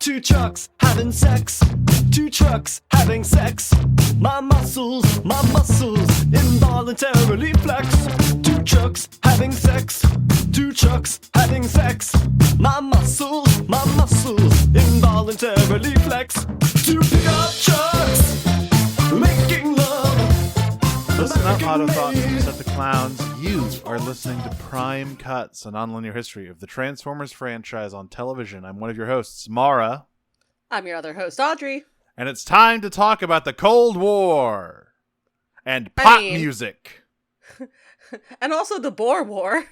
Two trucks having sex. Two trucks having sex. My muscles involuntarily flex. Two trucks having sex. Two trucks having sex. My muscles involuntarily flex. Two pickup trucks making love. Listen up, Auto-Bop, Decepticlowns. You are listening to Prime Cuts, a nonlinear history of the Transformers franchise on television. I'm one of your hosts, Mara. I'm your other host, Audrey. And it's time to talk about the Cold War and pop music. And also the Boer War.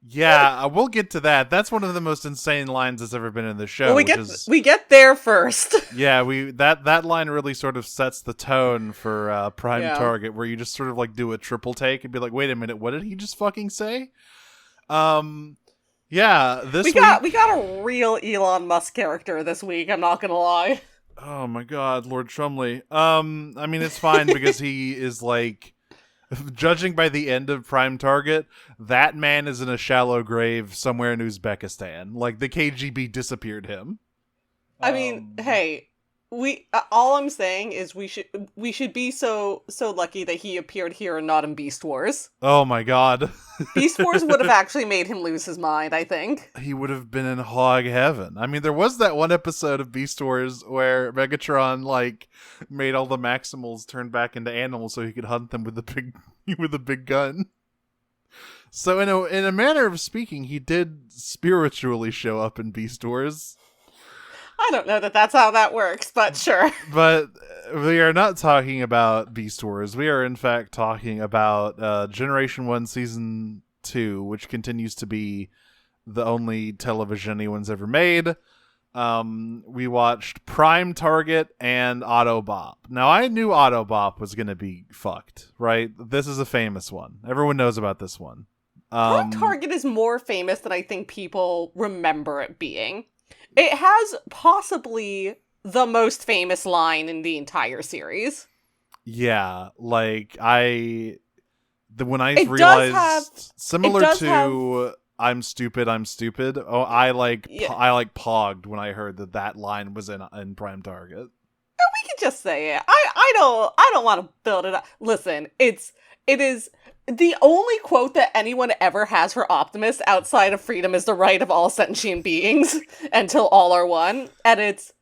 Yeah, we'll get to that. That's one of the most insane lines that's ever been in the show. Well, we get there first. Yeah, that line really sort of sets the tone for Prime Target, where you just sort of like do a triple take and be like, wait a minute, what did he just fucking say? Yeah, we got a real Elon Musk character this week, I'm not gonna lie. Oh my god, Lord Chumley. I mean, it's fine because he is like, judging by the end of Prime Target, that man is in a shallow grave somewhere in Uzbekistan. Like, the KGB disappeared him. I mean, hey, all I'm saying is we should be so lucky that he appeared here and not in Beast Wars. Oh my god. Beast Wars would have actually made him lose his mind, I think. He would have been in hog heaven. I mean, there was that one episode of Beast Wars where Megatron, like, made all the Maximals turn back into animals so he could hunt them with the big gun. So in a manner of speaking, he did spiritually show up in Beast Wars. I don't know that that's how that works, but sure. But we are not talking about Beast Wars. We are, in fact, talking about Generation 1 Season 2, which continues to be the only television anyone's ever made. We watched Prime Target and Auto-Bop. Now, I knew Auto-Bop was going to be fucked, right? This is a famous one. Everyone knows about this one. Prime Target is more famous than I think people remember it being. It has possibly the most famous line in the entire series. Yeah, like when I realized, similar to I'm stupid. Oh, I pogged when I heard that line was in Prime Target. We could just say it. I don't want to build it up. Listen, it is the only quote that anyone ever has for Optimus outside of freedom is the right of all sentient beings until all are one. And it's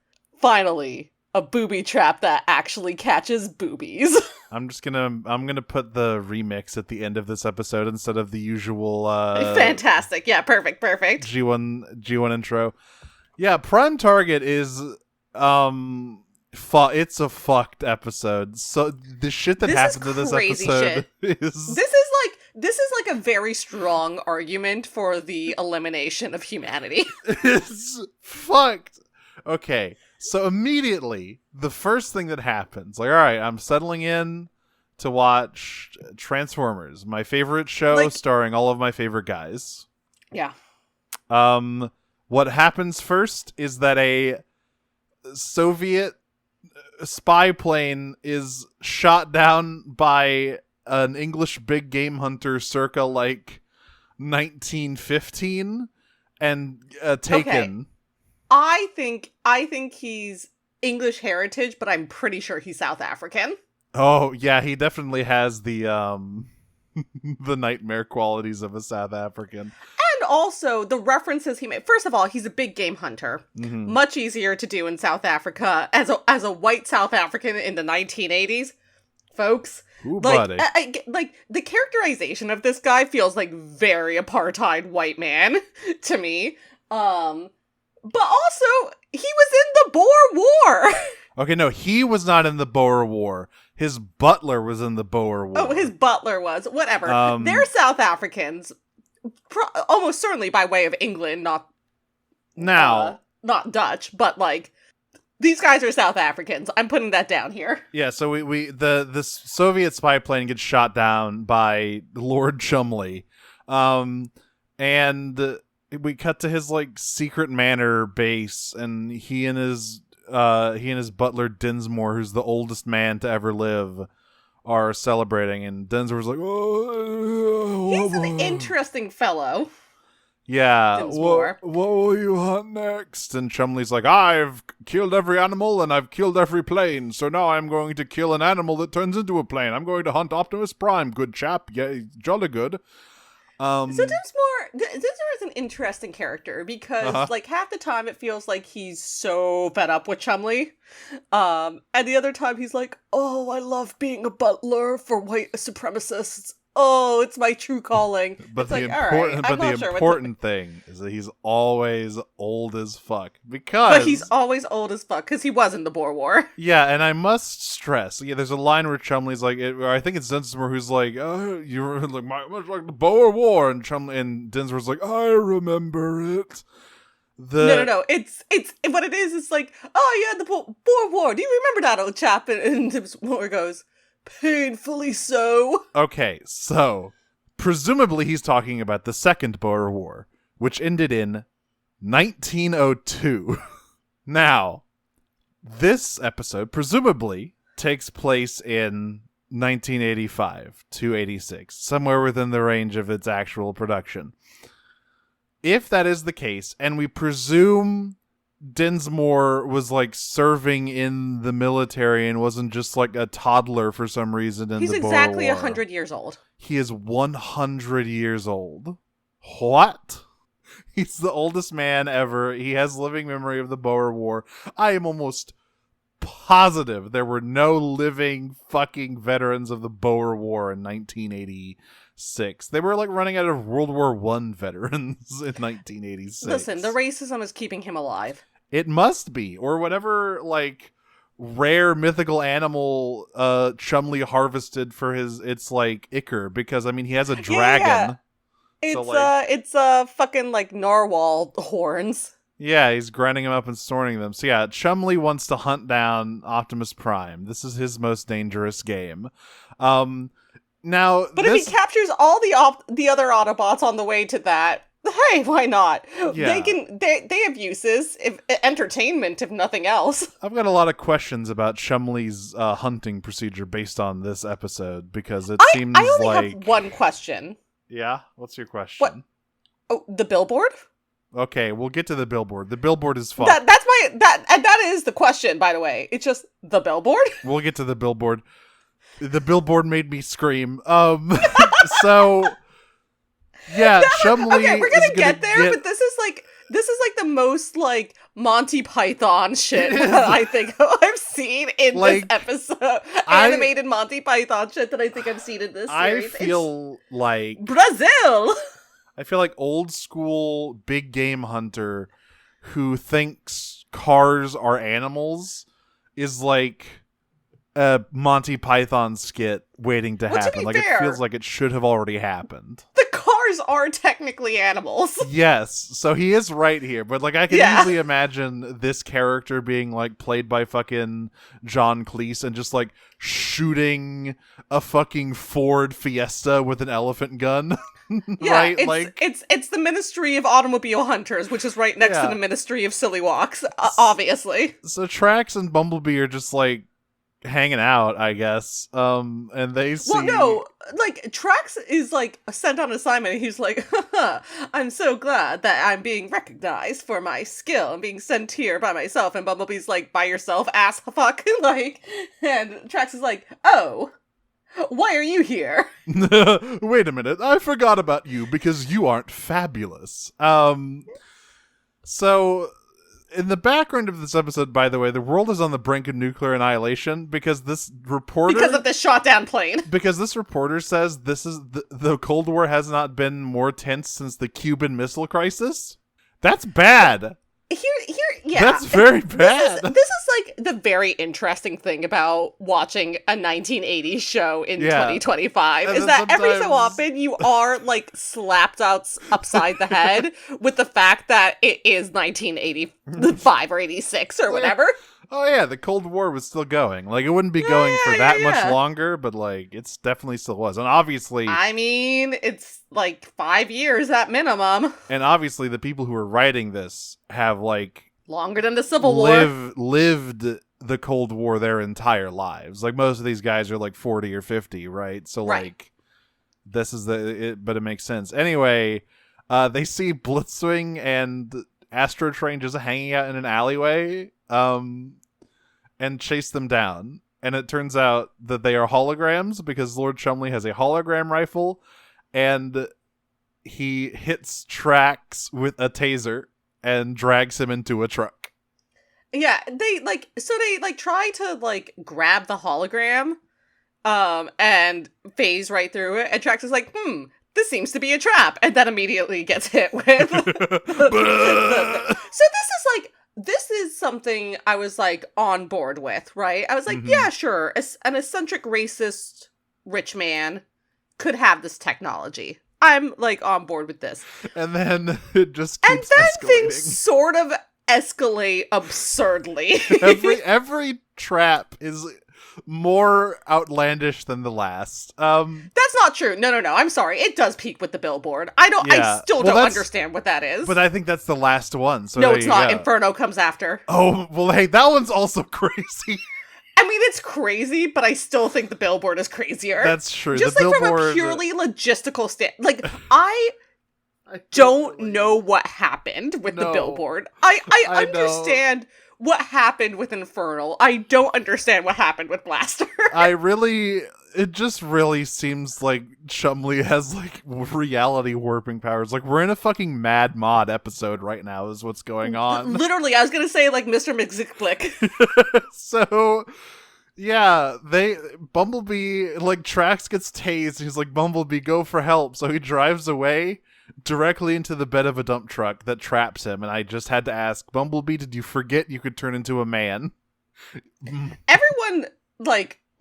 finally a booby trap that actually catches boobies. I'm gonna put the remix at the end of this episode instead of the usual fantastic. Yeah, perfect. G1 intro. Yeah, Prime Target is it's a fucked episode. So the shit that happened to this episode This is like a very strong argument for the elimination of humanity. It's fucked. Okay, so immediately the first thing that happens, like, all right, I'm settling in to watch Transformers, my favorite show, starring all of my favorite guys. Yeah. What happens first is that a Soviet spy plane is shot down by an English big game hunter circa like 1915 and taken. Okay. I think he's English heritage, but I'm pretty sure he's South African. Oh yeah, he definitely has the the nightmare qualities of a South African. And also the references he made. First of all, he's a big game hunter. Mm-hmm. Much easier to do in South Africa as a white South African in the 1980s, folks. Ooh, buddy. Like the characterization of this guy feels like very apartheid white man to me. But also he was in the Boer War. Okay, no, he was not in the Boer War. His butler was in the Boer War. Oh, his butler was. Whatever. They're South Africans, almost certainly by way of England, not Dutch, but like these guys are South Africans. I'm putting that down here. Yeah, so this Soviet spy plane gets shot down by Lord Chumley, and we cut to his like secret manor base, and he and his butler Dinsmore, who's the oldest man to ever live, are celebrating, and Dinsmore's like, oh, he's an interesting fellow. Yeah, Dinsmore. what will you hunt next? And Chumley's like, I've killed every animal and I've killed every plane, so now I'm going to kill an animal that turns into a plane. I'm going to hunt Optimus Prime, good chap. Yeah, he's jolly good. So Dinsmore is an interesting character because like half the time it feels like he's so fed up with Chumley, and the other time he's like, "Oh, I love being a butler for white supremacists. Oh, it's my true calling." But it's the important thing is that he's always old as fuck because. But he's always old as fuck because he was in the Boer War. Yeah, and I must stress. Yeah, there's a line where Chumley's like, I think it's Dinsmore who's like, "Oh, you're like much like the Boer War," and Dinsmore's like, "I remember it." No. It's what it is. It's like, oh yeah, the Boer War. Do you remember that, old chap? And Dinsmore goes, painfully so. Okay, so presumably he's talking about the Second Boer War, which ended in 1902. Now, this episode presumably takes place in 1985 to 86, somewhere within the range of its actual production. If that is the case, and we presume Dinsmore was like serving in the military and wasn't just like a toddler for some reason in He's the Boer exactly War. 100 years old. He is 100 years old. What? He's the oldest man ever. He has living memory of the Boer War. I am almost positive there were no living fucking veterans of the Boer War in 1986. They were like running out of World War I veterans in 1986. Listen, the racism is keeping him alive. It must be, or whatever, like, rare mythical animal Chumley harvested for it's like ichor, because I mean he has a dragon. Yeah. It's fucking like narwhal horns. Yeah, he's grinding them up and storing them. So yeah, Chumley wants to hunt down Optimus Prime. This is his most dangerous game. Now, but if he captures all the other Autobots on the way to that, hey, why not? Yeah. They have uses, if entertainment, if nothing else. I've got a lot of questions about Chumley's hunting procedure based on this episode, because it seems I only like have one question. Yeah, what's your question? What? Oh, the billboard? Okay, we'll get to the billboard. The billboard is fun. That is the question, by the way. It's just the billboard. We'll get to the billboard. The billboard made me scream. So yeah, Chumley. Okay, we're gonna get there, but this is like the most like Monty Python shit that I think I've seen in this episode. Animated Monty Python shit that I think I've seen in this series. I feel like Brazil. I feel like old school big game hunter who thinks cars are animals is like a Monty Python skit waiting to happen. Like fair, it feels like it should have already happened. The cars are technically animals. Yes, so he is right here, but like I can easily imagine this character being like played by fucking John Cleese and just like shooting a fucking Ford Fiesta with an elephant gun. Yeah, right? It's the Ministry of Automobile Hunters, which is right next to the Ministry of Silly Walks, obviously. So Trax and Bumblebee are just like hanging out, I guess. And they see... Well, no, like, Trax is, like, sent on assignment, and he's like, haha, I'm so glad that I'm being recognized for my skill and being sent here by myself. And Bumblebee's like, by yourself, ass fuck. Like, and Trax is like, oh, why are you here? Wait a minute, I forgot about you because you aren't fabulous. So... in the background of this episode, by the way, the world is on the brink of nuclear annihilation because this reporter... because of this shot down plane. Because this reporter says this is the Cold War has not been more tense since the Cuban Missile Crisis. That's bad. Yeah. That's very bad. This is like the very interesting thing about watching a 1980s show in 2025 is that every so often you are like slapped upside the head with the fact that it is 1985 or 86 or whatever. Oh yeah, the Cold War was still going. Like it wouldn't be going for that much longer, but like it's definitely still was. And obviously, I mean, it's like 5 years at minimum. And obviously the people who are writing this have like longer than the Civil War. Lived the Cold War their entire lives. Like most of these guys are like 40 or 50, right? So like this is but it makes sense. Anyway, They see Blitzwing and Astro Train just hanging out in an alleyway, and chase them down. And it turns out that they are holograms because Lord Chumley has a hologram rifle, and he hits Trax with a taser and drags him into a truck. Yeah, they try to grab the hologram and phase right through it, and Trax is like, this seems to be a trap, and then immediately gets hit with this is something I was on board with, right? I was like, yeah, sure, an eccentric racist rich man could have this technology. I'm on board with this. And then it just keeps and then escalating. Things sort of escalate absurdly. every trap is more outlandish than the last. That's not true. No. I'm sorry. It does peak with the billboard. I still don't understand what that is. But I think that's the last one. So no, it's not. Inferno comes after. Oh, well, hey, that one's also crazy. I mean, it's crazy, but I still think the billboard is crazier. That's true. Just the from billboard, a purely logistical I don't know what happened with the billboard. I understand what happened with Infernal. I don't understand what happened with Blaster. It just really seems like Chumley has reality warping powers. We're in a fucking Mad Mod episode right now is what's going on. Literally, I was gonna say Mr. McZickblick. So yeah, Bumblebee, Trax gets tased. He's like, Bumblebee, go for help. So he drives away directly into the bed of a dump truck that traps him. And I just had to ask, Bumblebee, did you forget you could turn into a man? Everyone,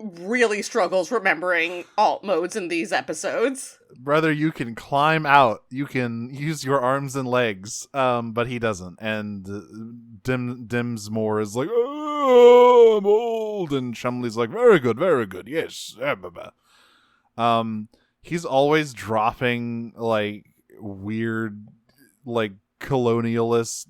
really struggles remembering alt modes in these episodes. Brother, you can climb out. You can use your arms and legs. But he doesn't. And Dinsmore is like, oh, I'm old. And Chumley's like, very good. Yes. He's always dropping weird colonialist,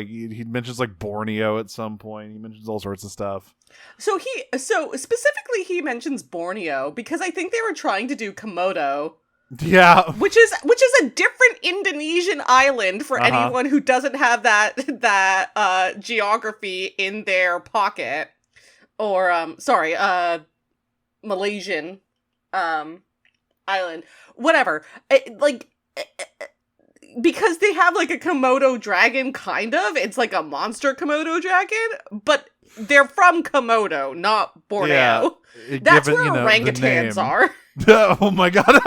he mentions Borneo at some point. He mentions all sorts of stuff. So specifically he mentions Borneo because I think they were trying to do Komodo. Yeah. Which is a different Indonesian island for anyone who doesn't have that geography in their pocket. Or Malaysian island. Whatever. Because they have a Komodo dragon, kind of. It's a monster Komodo dragon, but they're from Komodo, not Borneo. Yeah, that's where orangutans are. Oh my god.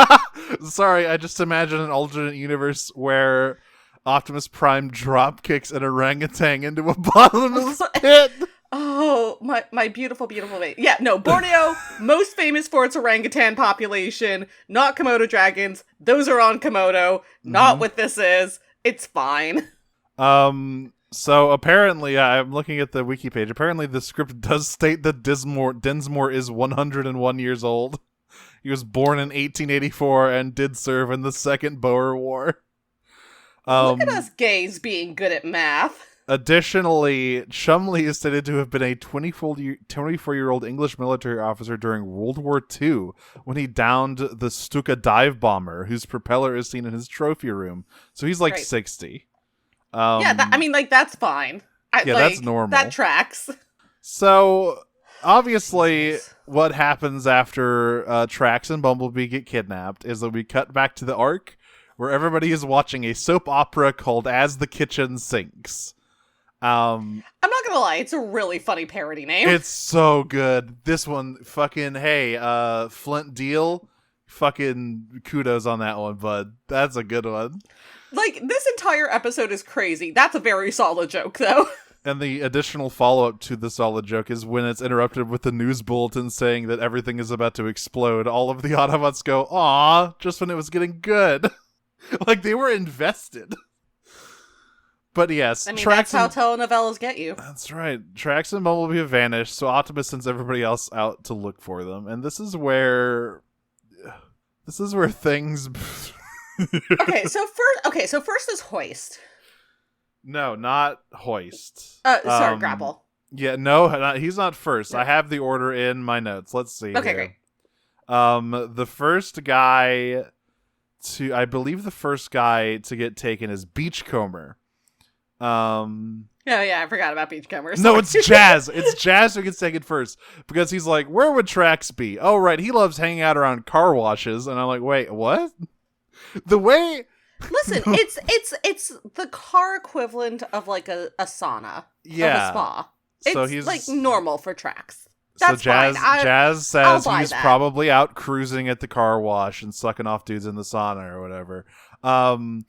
Sorry, I just imagine an alternate universe where Optimus Prime drop kicks an orangutan into a bottomless pit. Oh, my beautiful, beautiful baby. Yeah, no, Borneo, most famous for its orangutan population, not Komodo dragons. Those are on Komodo, not what this is. It's fine. So apparently, I'm looking at the wiki page. Apparently, the script does state that Dinsmore is 101 years old. He was born in 1884 and did serve in the Second Boer War. Look at us gays being good at math. Additionally, Chumley is stated to have been a 24-year-old English military officer during World War II when he downed the Stuka dive bomber, whose propeller is seen in his trophy room. So he's 60. That's fine. That's normal. That tracks. So, obviously, what happens after Trax and Bumblebee get kidnapped is that we cut back to the Ark, where everybody is watching a soap opera called As the Kitchen Sinks. I'm not gonna lie, it's a really funny parody name. It's so good. This one, fucking, hey, Flint Deal, fucking kudos on that one, bud. That's a good one. This entire episode is crazy. That's a very solid joke, though. And the additional follow-up to the solid joke is when it's interrupted with the news bulletin saying that everything is about to explode, all of the Autobots go, aw, just when it was getting good. They were invested. But yes, that's how telenovelas get you. That's right. Trax and Bumblebee have vanished, so Optimus sends everybody else out to look for them. And this is where things So first is Hoist. No, not Hoist. Grapple. Yeah, no, he's not first. No. I have the order in my notes. Let's see. Okay, great. The first guy to, I believe the first guy to get taken is Beachcomber. Oh yeah, I forgot about Beachcomber. No, it's Jazz. It's Jazz who gets taken first because he's like, where would Trax be? Oh, right, he loves hanging out around car washes. And I'm like, wait, what? The way... Listen, it's the car equivalent of like a sauna, of a spa. So It's he's like normal for Trax. So That's Jazz, fine. Jazz I'll says buy he's that. probably out cruising at the car wash and sucking off dudes in the sauna or whatever. And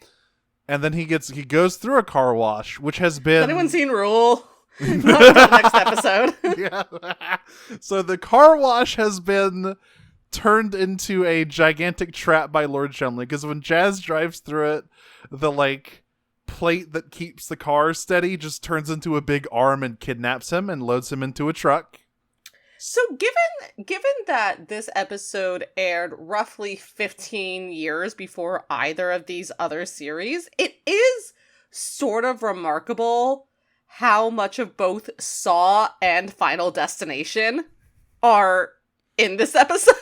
then he goes through a car wash, which has been... Has anyone seen Rule? Not until the next episode. Yeah. So the car wash has been turned into a gigantic trap by Lord Chumley, because when Jazz drives through it, the like plate that keeps the car steady just turns into a big arm and kidnaps him and loads him into a truck. So given that this episode aired roughly 15 years before either of these other series, it is sort of remarkable how much of both Saw and Final Destination are in this episode.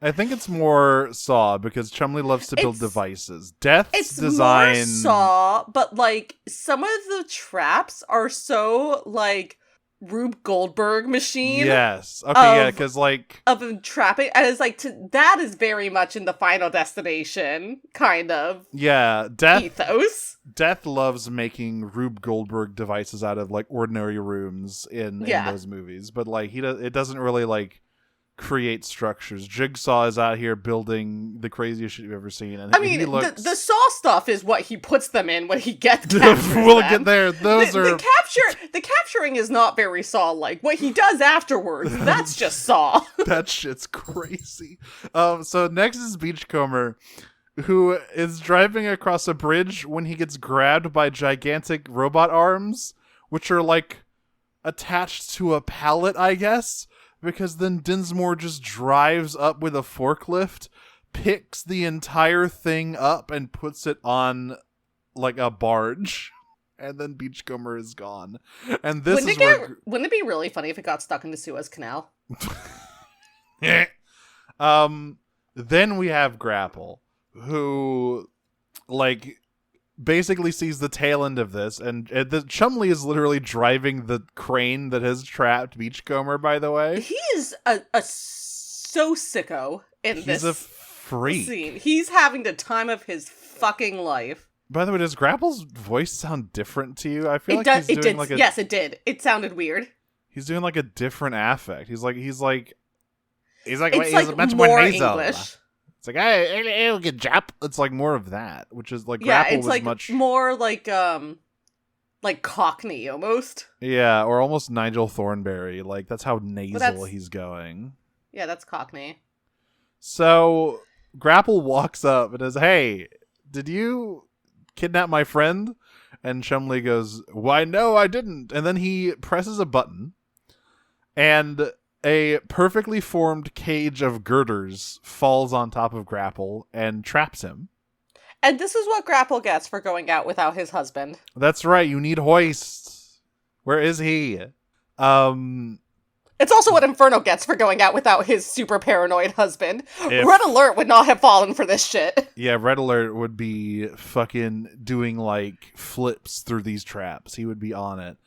I think it's more Saw because Chumley loves to build devices. Death's It's design... more Saw, but like some of the traps are so like Rube Goldberg machine. Yes. Okay, yeah, because like... Of trapping, and it's like, that is very much in the Final Destination kind of ethos. Death loves making Rube Goldberg devices out of like ordinary rooms in those movies, but like it doesn't really like create structures. Jigsaw is out here building the craziest shit you've ever seen. And I mean, he looks... the Saw stuff is what he puts them in when he gets captured. We'll get there. Those are... The capturing is not very Saw-like. What he does afterwards, that's just Saw. That shit's crazy. So next is Beachcomber, who is driving across a bridge when he gets grabbed by gigantic robot arms, which are like attached to a pallet, I guess. Because then Dinsmore just drives up with a forklift, picks the entire thing up, and puts it on like a barge. And then Beachcomber is gone. And this wouldn't it be really funny if it got stuck in the Suez Canal? Then we have Grapple, who like basically sees the tail end of this, and the Chumley is literally driving the crane that has trapped Beachcomber, by the way. He is so sicko in this He's a freak. scene. He's having the time of his fucking life. By the way, does Grapple's voice sound different to you? I feel Yes, it did. It sounded weird. He's doing like a different affect. He's like it's he's like much more nasal. English. It's like, hey, good job. It's like more of that, which is like Grapple it's was like much more like Cockney almost. Yeah, or almost Nigel Thornberry. Like that's how nasal that's- he's going. Yeah, that's Cockney. So Grapple walks up and says, "Hey, did you kidnap my friend?" And Chumley goes, "Why, no, I didn't." And then he presses a button, and a perfectly formed cage of girders falls on top of Grapple and traps him. And this is what Grapple gets for going out without his husband. That's right, you need Hoist. Where is he? It's also what Inferno gets for going out without his super paranoid husband. If- Red Alert would not have fallen for this shit. Yeah, Red Alert would be fucking doing like flips through these traps. He would be on it.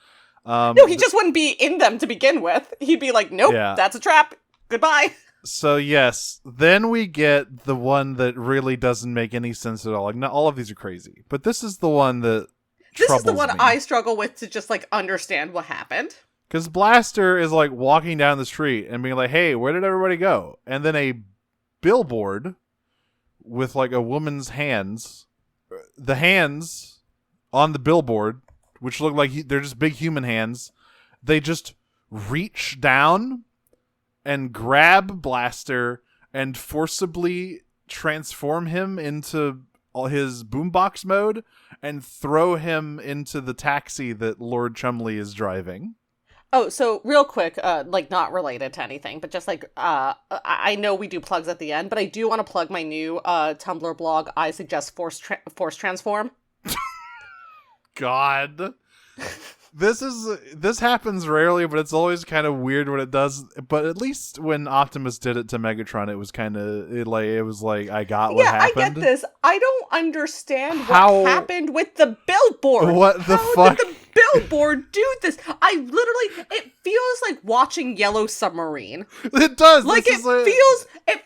No, he just wouldn't be in them to begin with. He'd be like, nope, that's a trap. Goodbye. So yes, then we get the one that really doesn't make any sense at all. Like, not all of these are crazy, but this is the one that This is the troubles one me. I struggle with to just like understand what happened. Because Blaster is like walking down the street and being like, "Hey, where did everybody go?" And then a billboard with like a woman's hands, the hands on the billboard, which look like they're just big human hands, they just reach down and grab Blaster and forcibly transform him into his boombox mode and throw him into the taxi that Lord Chumley is driving. Oh, so real quick, like not related to anything, but just like, I know we do plugs at the end, but I do want to plug my new Tumblr blog, I Suggest Force Transform. God. This happens rarely, but it's always kind of weird when it does. But at least when Optimus did it to Megatron, it was kind of it was like I got what happened. I get this. I don't understand what happened with the billboard. What the fuck? How did the billboard do this? It feels like watching Yellow Submarine. It does. Like it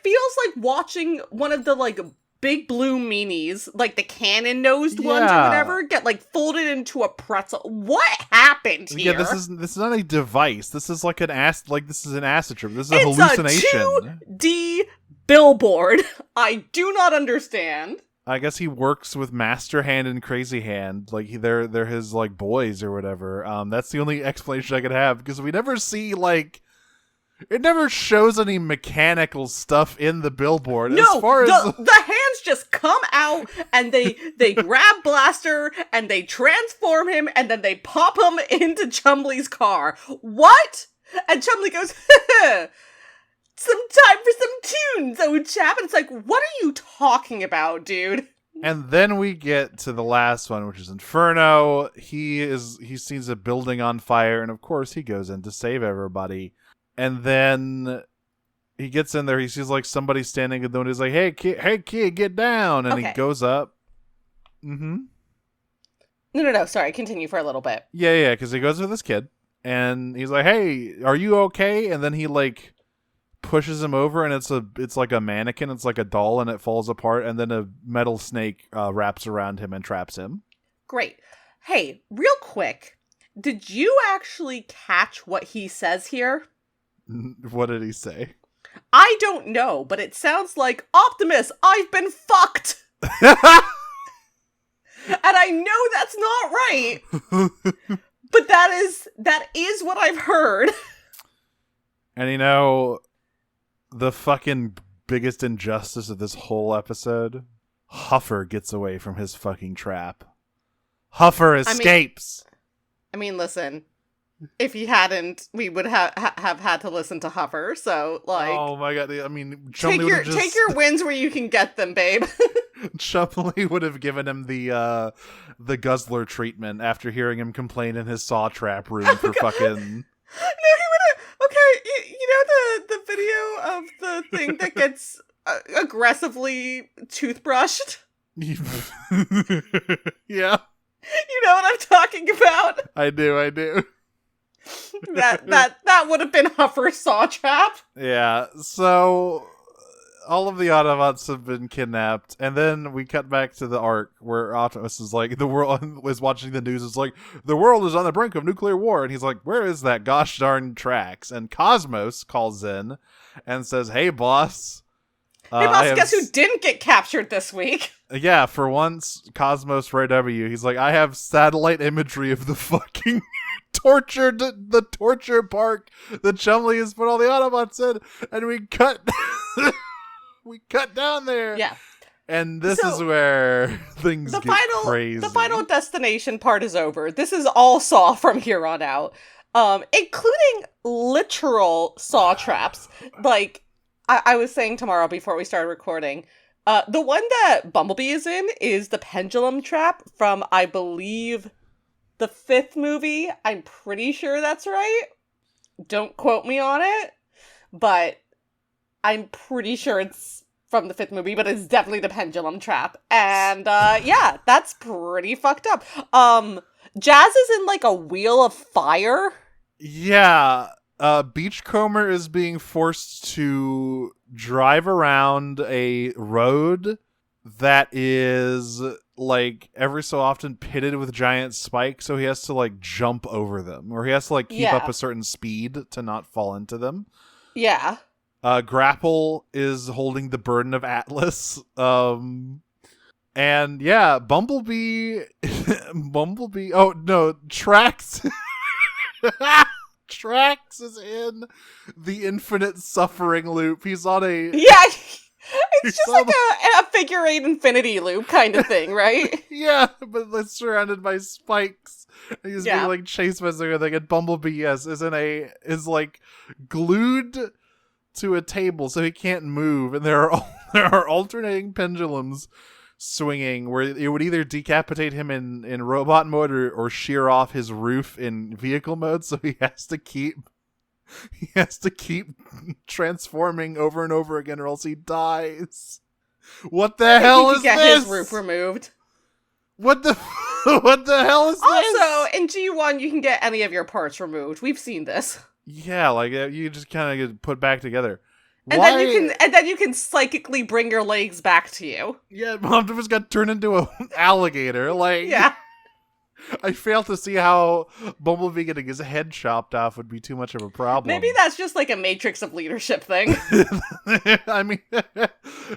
feels like watching one of the like big blue meanies, like the cannon-nosed ones or whatever, get like folded into a pretzel. What happened here? Yeah, this is not a device. This is like this is an acid trip. This is a hallucination. It's a 2D billboard. I do not understand. I guess he works with Master Hand and Crazy Hand. Like they're his like boys or whatever. That's the only explanation I could have because we never see like. It never shows any mechanical stuff in the billboard. No, as far as the hands just come out and they grab Blaster and they transform him and then they pop him into Chumley's car. What? And Chumley goes, some time for some tunes, old chap. And it's like, what are you talking about, dude? And then we get to the last one, which is Inferno. He sees a building on fire, and of course he goes in to save everybody. And then he gets in there. He sees like somebody standing at the window. He's like, "Hey kid, get down!" And he goes up. Mm-hmm. No. Sorry, continue for a little bit. Yeah. Because he goes with this kid, and he's like, "Hey, are you okay?" And then he like pushes him over, and it's like a mannequin. It's like a doll, and it falls apart. And then a metal snake wraps around him and traps him. Great. Hey, real quick, did you actually catch what he says here? What did he say? I don't know, but it sounds like, Optimus, I've been fucked! And I know that's not right, but that is what I've heard. And you know, the fucking biggest injustice of this whole episode, Huffer gets away from his fucking trap. Huffer escapes! I mean, listen... If he hadn't, we would have had to listen to Huffer. So, like, oh my god! I mean, take your wins where you can get them, babe. Chumley would have given him the guzzler treatment after hearing him complain in his saw trap room for fucking. No, he would have. Okay, you know the video of the thing that gets aggressively toothbrushed. Yeah. You know what I'm talking about. I do. that would have been Huffer's saw trap. Yeah, so all of the Autobots have been kidnapped, and then we cut back to the arc where Optimus is like, the world is watching the news. It's like, the world is on the brink of nuclear war, and he's like, where is that gosh darn Trax? And Cosmos calls in and says, hey boss, guess who didn't get captured this week? Yeah, for once, Cosmos Ray W. He's like, I have satellite imagery of the fucking the torture park that Chumley has put all the Autobots in, and we cut down there. Yeah. And this is where things get crazy. The final destination part is over. This is all Saw from here on out. Including literal Saw traps. Like, I was saying tomorrow before we started recording, the one that Bumblebee is in is the pendulum trap from, I believe, the 5th movie. I'm pretty sure that's right. Don't quote me on it, but I'm pretty sure it's from the 5th movie, but it's definitely the pendulum trap. And yeah, that's pretty fucked up. Jazz is in like a wheel of fire. Yeah. Beachcomber is being forced to drive around a road that is like every so often pitted with giant spikes, so he has to like jump over them, or he has to like keep up a certain speed to not fall into them. Yeah. Grapple is holding the burden of Atlas. And yeah, Bumblebee. Oh no, Trax. Trax is in the infinite suffering loop. He's on a it's just like a figure eight infinity loop kind of thing, right? Yeah, but it's surrounded by spikes. He's being like chased by something, and Bumblebee is like glued to a table so he can't move, and there are alternating pendulums swinging, where it would either decapitate him in robot mode or shear off his roof in vehicle mode. So he has to keep transforming over and over again, or else he dies. What the hell is get this? His roof removed. What the what the hell is this? Also, in G1, you can get any of your parts removed. We've seen this. Yeah, like you just kind of get put back together. And then you can psychically bring your legs back to you. Yeah, Optimus got turned into an alligator. Like, yeah. I fail to see how Bumblebee getting his head chopped off would be too much of a problem. Maybe that's just like a Matrix of leadership thing. I mean,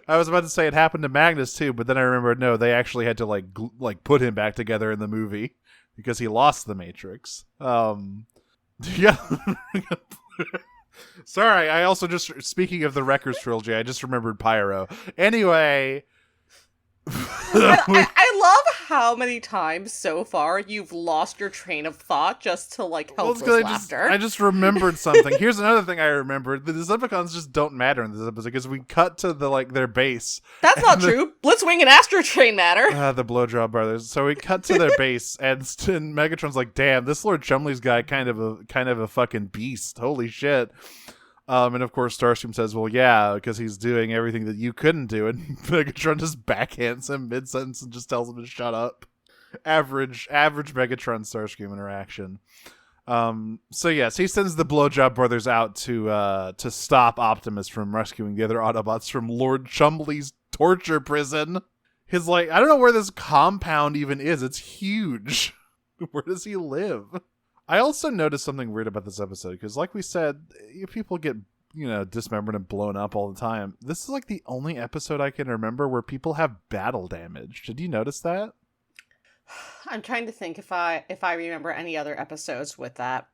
I was about to say it happened to Magnus too, but then I remembered no, they actually had to like put him back together in the movie because he lost the Matrix. Yeah. Sorry, I also just, speaking of the Wreckers trilogy, I just remembered Pyro. Anyway. I love how many times so far you've lost your train of thought just to like helpless laughter. I just remembered something. Here's another thing I remembered. The Decepticons just don't matter in this episode because we cut to their base. That's not true. Blitzwing and Astro Train matter. The Blowjob Brothers. So we cut to their base and Megatron's like, damn, this Lord Chumley's guy kind of a fucking beast. Holy shit. And of course Starscream says, well, yeah, because he's doing everything that you couldn't do. And Megatron just backhands him mid-sentence and just tells him to shut up. Average Megatron Starscream interaction. So yes, he sends the Blowjob Brothers out to stop Optimus from rescuing the other Autobots from Lord Chumley's torture prison. His, like, I don't know where this compound even is. It's huge. Where does he live? I also noticed something weird about this episode, because like we said, people get, dismembered and blown up all the time. This is like the only episode I can remember where people have battle damage. Did you notice that? I'm trying to think if I remember any other episodes with that.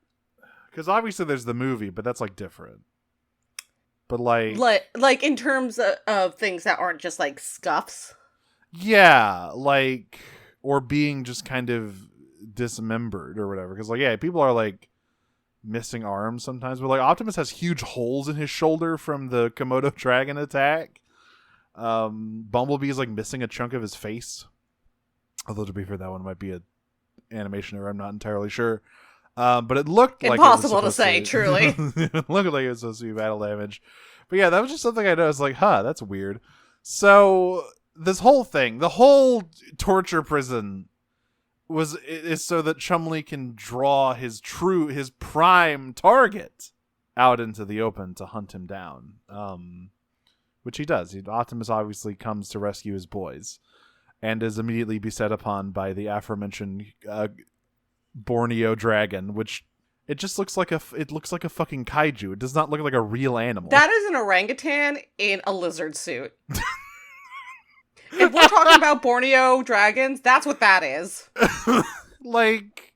Because obviously there's the movie, but that's like different. But like in terms of things that aren't just like scuffs. Yeah, like, or being just kind of dismembered or whatever, because like, yeah, people are like missing arms sometimes, but like Optimus has huge holes in his shoulder from the Komodo dragon attack. Bumblebee is like missing a chunk of his face, although to be fair, that one might be a animation error, I'm not entirely sure. But it looked like impossible to say, truly. It looked like it was supposed to be battle damage. But yeah, that was just something I noticed, like, that's weird. So this whole thing, the whole torture prison is so that Chumley can draw his prime target out into the open to hunt him down. Which he does. Optimus obviously comes to rescue his boys and is immediately beset upon by the aforementioned Borneo dragon, which it just looks like a fucking kaiju. It does not look like a real animal. That is an orangutan in a lizard suit. If we're talking about Borneo dragons, that's what that is. Like,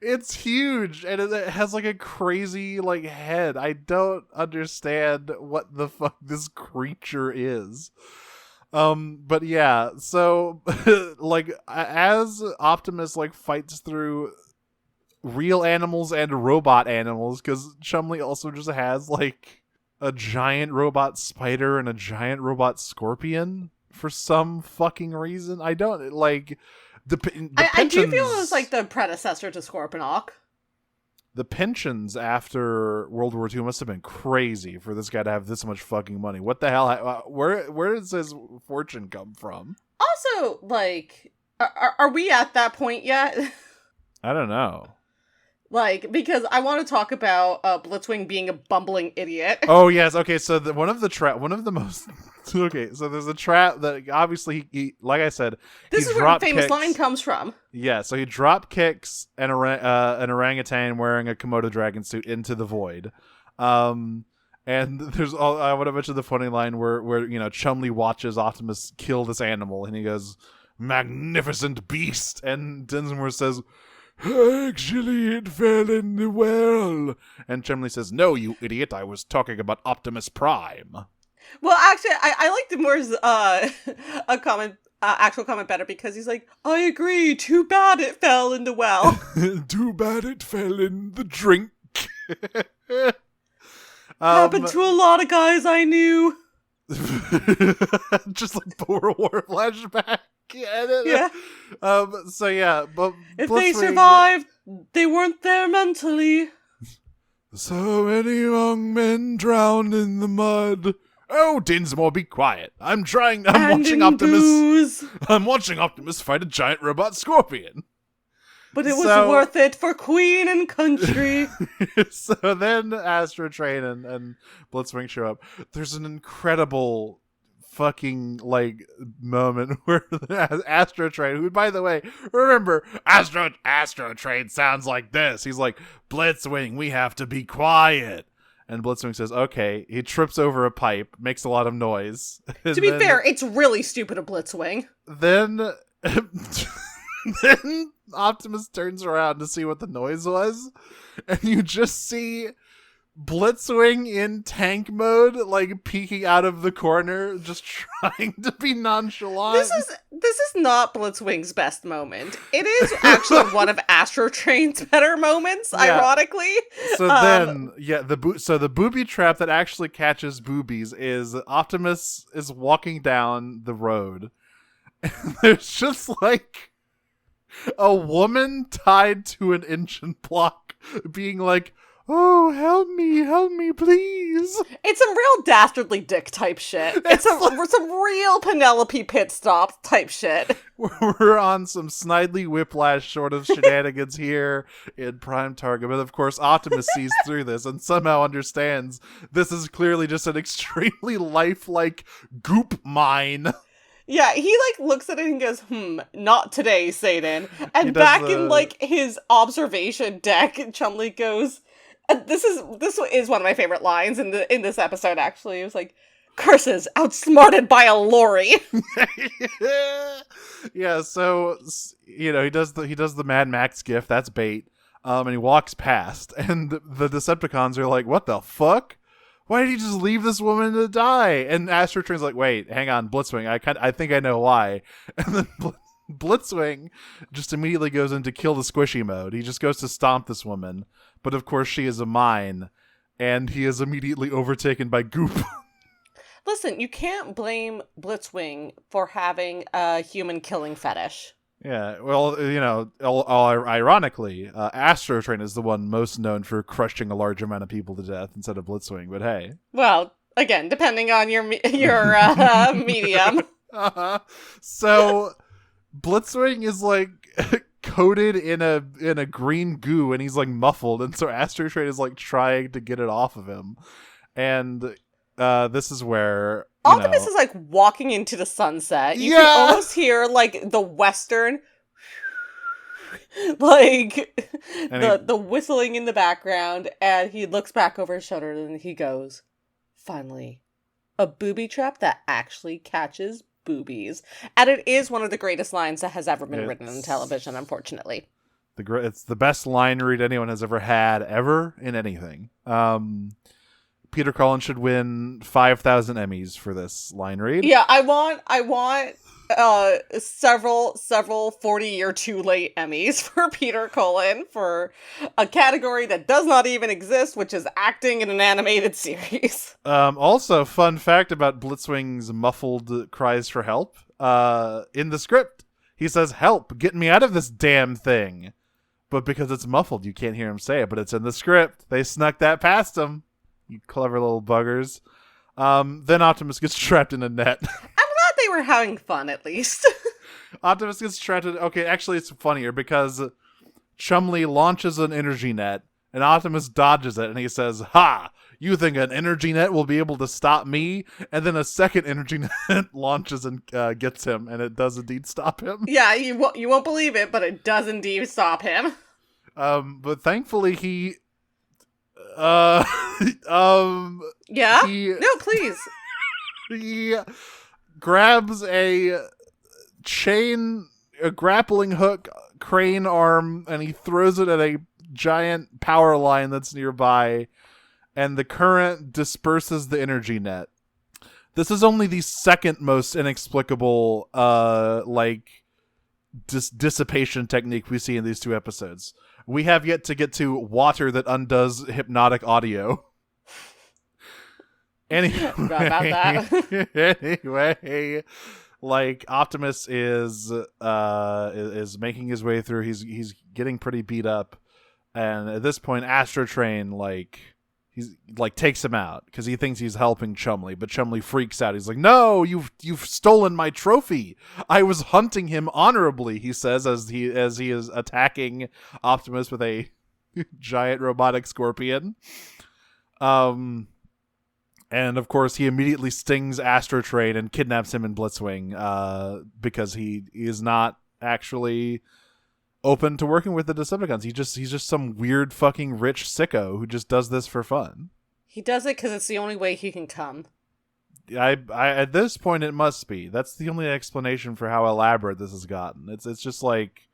it's huge, and it has like a crazy like head. I don't understand what the fuck this creature is. But yeah, so like as Optimus like fights through real animals and robot animals, because Chumley also just has like a giant robot spider and a giant robot scorpion. For some fucking reason, I don't like the I do feel it was like the predecessor to Scorponok. The pensions after World War II must have been crazy for this guy to have this much fucking money. What the hell? Where does his fortune come from? Also, like, are we at that point yet? I don't know. Like, because I want to talk about Blitzwing being a bumbling idiot. Oh yes, okay. So one of the most okay. So there's a trap that obviously he like I said. This is where the famous line comes from. Yeah, so he drop kicks an orangutan wearing a Komodo dragon suit into the void. And there's I want to mention the funny line where Chumley watches Optimus kill this animal, and he goes, "Magnificent beast," and Dinsmore says, "Actually, it fell in the well." And Chumley says, "No, you idiot, I was talking about Optimus Prime." Well, actually, I like Dinsmore's actual comment better, because he's like, "I agree, too bad it fell in the well." Too bad it fell in the drink. Happened to a lot of guys I knew. Just like Boer War flashback. Yeah. So yeah, but If they Blitzwing- survived, they weren't there mentally. So many young men drowned in the mud. Oh, Dinsmore, be quiet. I'm watching Optimus. Booze. I'm watching Optimus fight a giant robot scorpion. But it was So- worth it for Queen and country. So then Astro Train and Blitzwing show up. There's an incredible fucking like moment where Astro Train, who by the way, remember Astro Train sounds like this. He's like, Blitzwing, we have to be quiet. And Blitzwing says, okay. He trips over a pipe, makes a lot of noise. To be fair, it's really stupid of Blitzwing. Then then Optimus turns around to see what the noise was, and you just see Blitzwing in tank mode, like peeking out of the corner, just trying to be nonchalant. This is not Blitzwing's best moment. It is actually one of Astro Train's better moments, Yeah. ironically. So then, yeah, the booby trap that actually catches boobies is Optimus is walking down the road, and there's just like a woman tied to an engine block, being like, "Oh, help me, please." It's some real dastardly dick type shit. It's some real Penelope pit stop type shit. We're on some Snidely Whiplash sort of shenanigans here in Prime Target, but of course Optimus sees through this and somehow understands this is clearly just an extremely lifelike goop mine. Yeah, he like looks at it and goes, not today, Satan. He And does back the- in like his observation deck, Chumley goes, this is one of my favorite lines in this episode, actually. It was like, curses, outsmarted by a lorry. Yeah, so he does the Mad Max gif, that's bait. And he walks past, and the Decepticons are like, "What the fuck? Why did he just leave this woman to die?" And Astro Train's like, "Wait, hang on, Blitzwing. I think I know why." And then Blitzwing just immediately goes into kill the squishy mode. He just goes to stomp this woman, but of course she is a mine, and he is immediately overtaken by goop. Listen, you can't blame Blitzwing for having a human killing fetish. Yeah, well, ironically, Astro Train is the one most known for crushing a large amount of people to death instead of Blitzwing, but hey. Well, again, depending on your medium. So, Blitzwing is, like, coated in a green goo, and he's, like, muffled, and so Astro Train is, like, trying to get it off of him. And this is where... Optimus is like walking into the sunset. You Yeah. can almost hear like the western, like And the whistling in the background, and he looks back over his shoulder and he goes, "Finally, a booby trap that actually catches boobies." And it is one of the greatest lines that has ever been written in television, unfortunately. It's the best line read anyone has ever had, ever, in anything. Peter Cullen should win 5,000 Emmys for this line read. Yeah, I want several 40-year too late Emmys for Peter Cullen for a category that does not even exist, which is acting in an animated series. Also, fun fact about Blitzwing's muffled cries for help. In the script, he says, "Help, get me out of this damn thing." But because it's muffled, you can't hear him say it, but it's in the script. They snuck that past him. You clever little buggers. Then Optimus gets trapped in a net. I'm glad they were having fun, at least. Optimus gets trapped in... Okay, actually, it's funnier because Chumley launches an energy net, and Optimus dodges it, and he says, "Ha! You think an energy net will be able to stop me?" And then a second energy net launches and gets him, and it does indeed stop him. Yeah, you won't believe it, but it does indeed stop him. But thankfully, he... Yeah? He- Please. He grabs a grappling hook crane arm, and he throws it at a giant power line that's nearby, and the current disperses the energy net. This is only the second most inexplicable, dissipation technique we see in these two episodes. We have yet to get to water that undoes hypnotic audio. Forgot about that. Anyway, like Optimus is making his way through. He's getting pretty beat up, and at this point, Astrotrain he's takes him out because he thinks he's helping Chumley, but Chumley freaks out. He's like, "No, you've stolen my trophy. I was hunting him honorably," he says as he is attacking Optimus with a giant robotic scorpion. And of course, he immediately stings Astrotrain and kidnaps him in Blitzwing because he is not actually open to working with the Decepticons. He's just some weird fucking rich sicko who just does this for fun. He does it because it's the only way he can come. I at this point it must be. That's the only explanation for how elaborate this has gotten. It's just like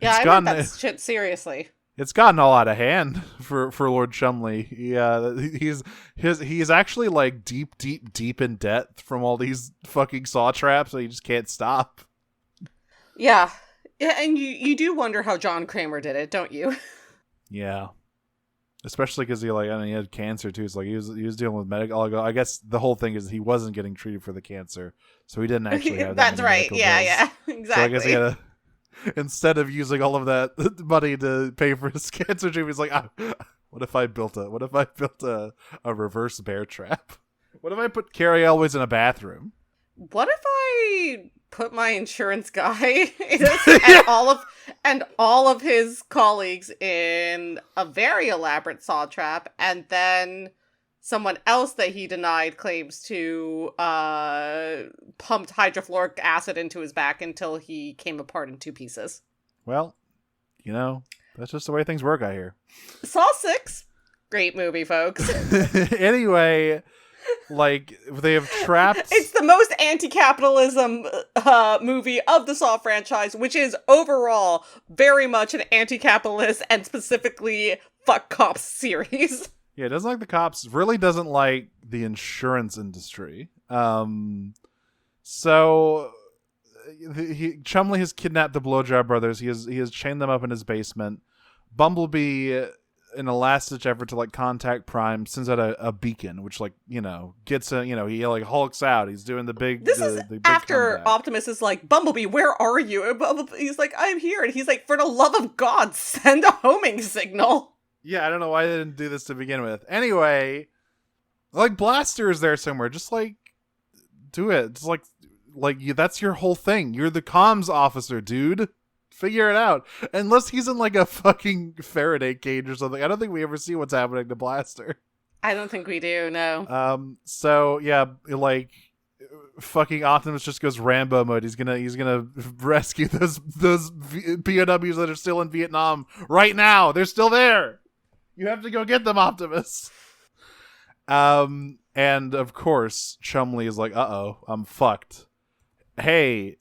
I meant that shit seriously. It's gotten all out of hand for Lord Chumley. Yeah, he's actually like deep in debt from all these fucking saw traps, so he just can't stop. Yeah. Yeah, and you do wonder how John Kramer did it, don't you? Yeah, especially because he had cancer too. It's like he was dealing with medical. I guess the whole thing is he wasn't getting treated for the cancer, so he didn't actually have. That's right. Yeah, exactly. So I guess he had instead of using all of that money to pay for his cancer treatment, he's like, what if I built a reverse bear trap? What if I put Carrie Elways in a bathroom? What if I put my insurance guy and all of his colleagues in a very elaborate saw trap, and then someone else that he denied claims to pumped hydrofluoric acid into his back until he came apart in 2 pieces? Well, that's just the way things work out here. Saw 6, great movie, folks. Anyway, they have trapped. It's the most anti-capitalism movie of the Saw franchise, which is overall very much an anti-capitalist and specifically fuck cops series. Yeah, it doesn't like the cops. Really doesn't like the insurance industry. So Chumley has kidnapped the Blowjob Brothers. He has chained them up in his basement. Bumblebee, in a last-ditch effort to contact Prime, sends out a beacon, which gets he hulks out. He's doing the big. This is the big after comeback. Optimus is like, "Bumblebee, where are you?" And Bumblebee's like, "I'm here," and he's like, "For the love of God, send a homing signal." Yeah, I don't know why they didn't do this to begin with. Anyway, Blaster is there somewhere. Just do it. Just that's your whole thing. You're the comms officer, dude. Figure it out. Unless he's in a fucking Faraday cage or something. I don't think we ever see what's happening to Blaster. I don't think we do, no. So yeah, fucking Optimus just goes Rambo mode. He's gonna rescue those POWs that are still in Vietnam right now. They're still there. You have to go get them, Optimus. And of course, Chumley is like, "Uh-oh, I'm fucked. Hey,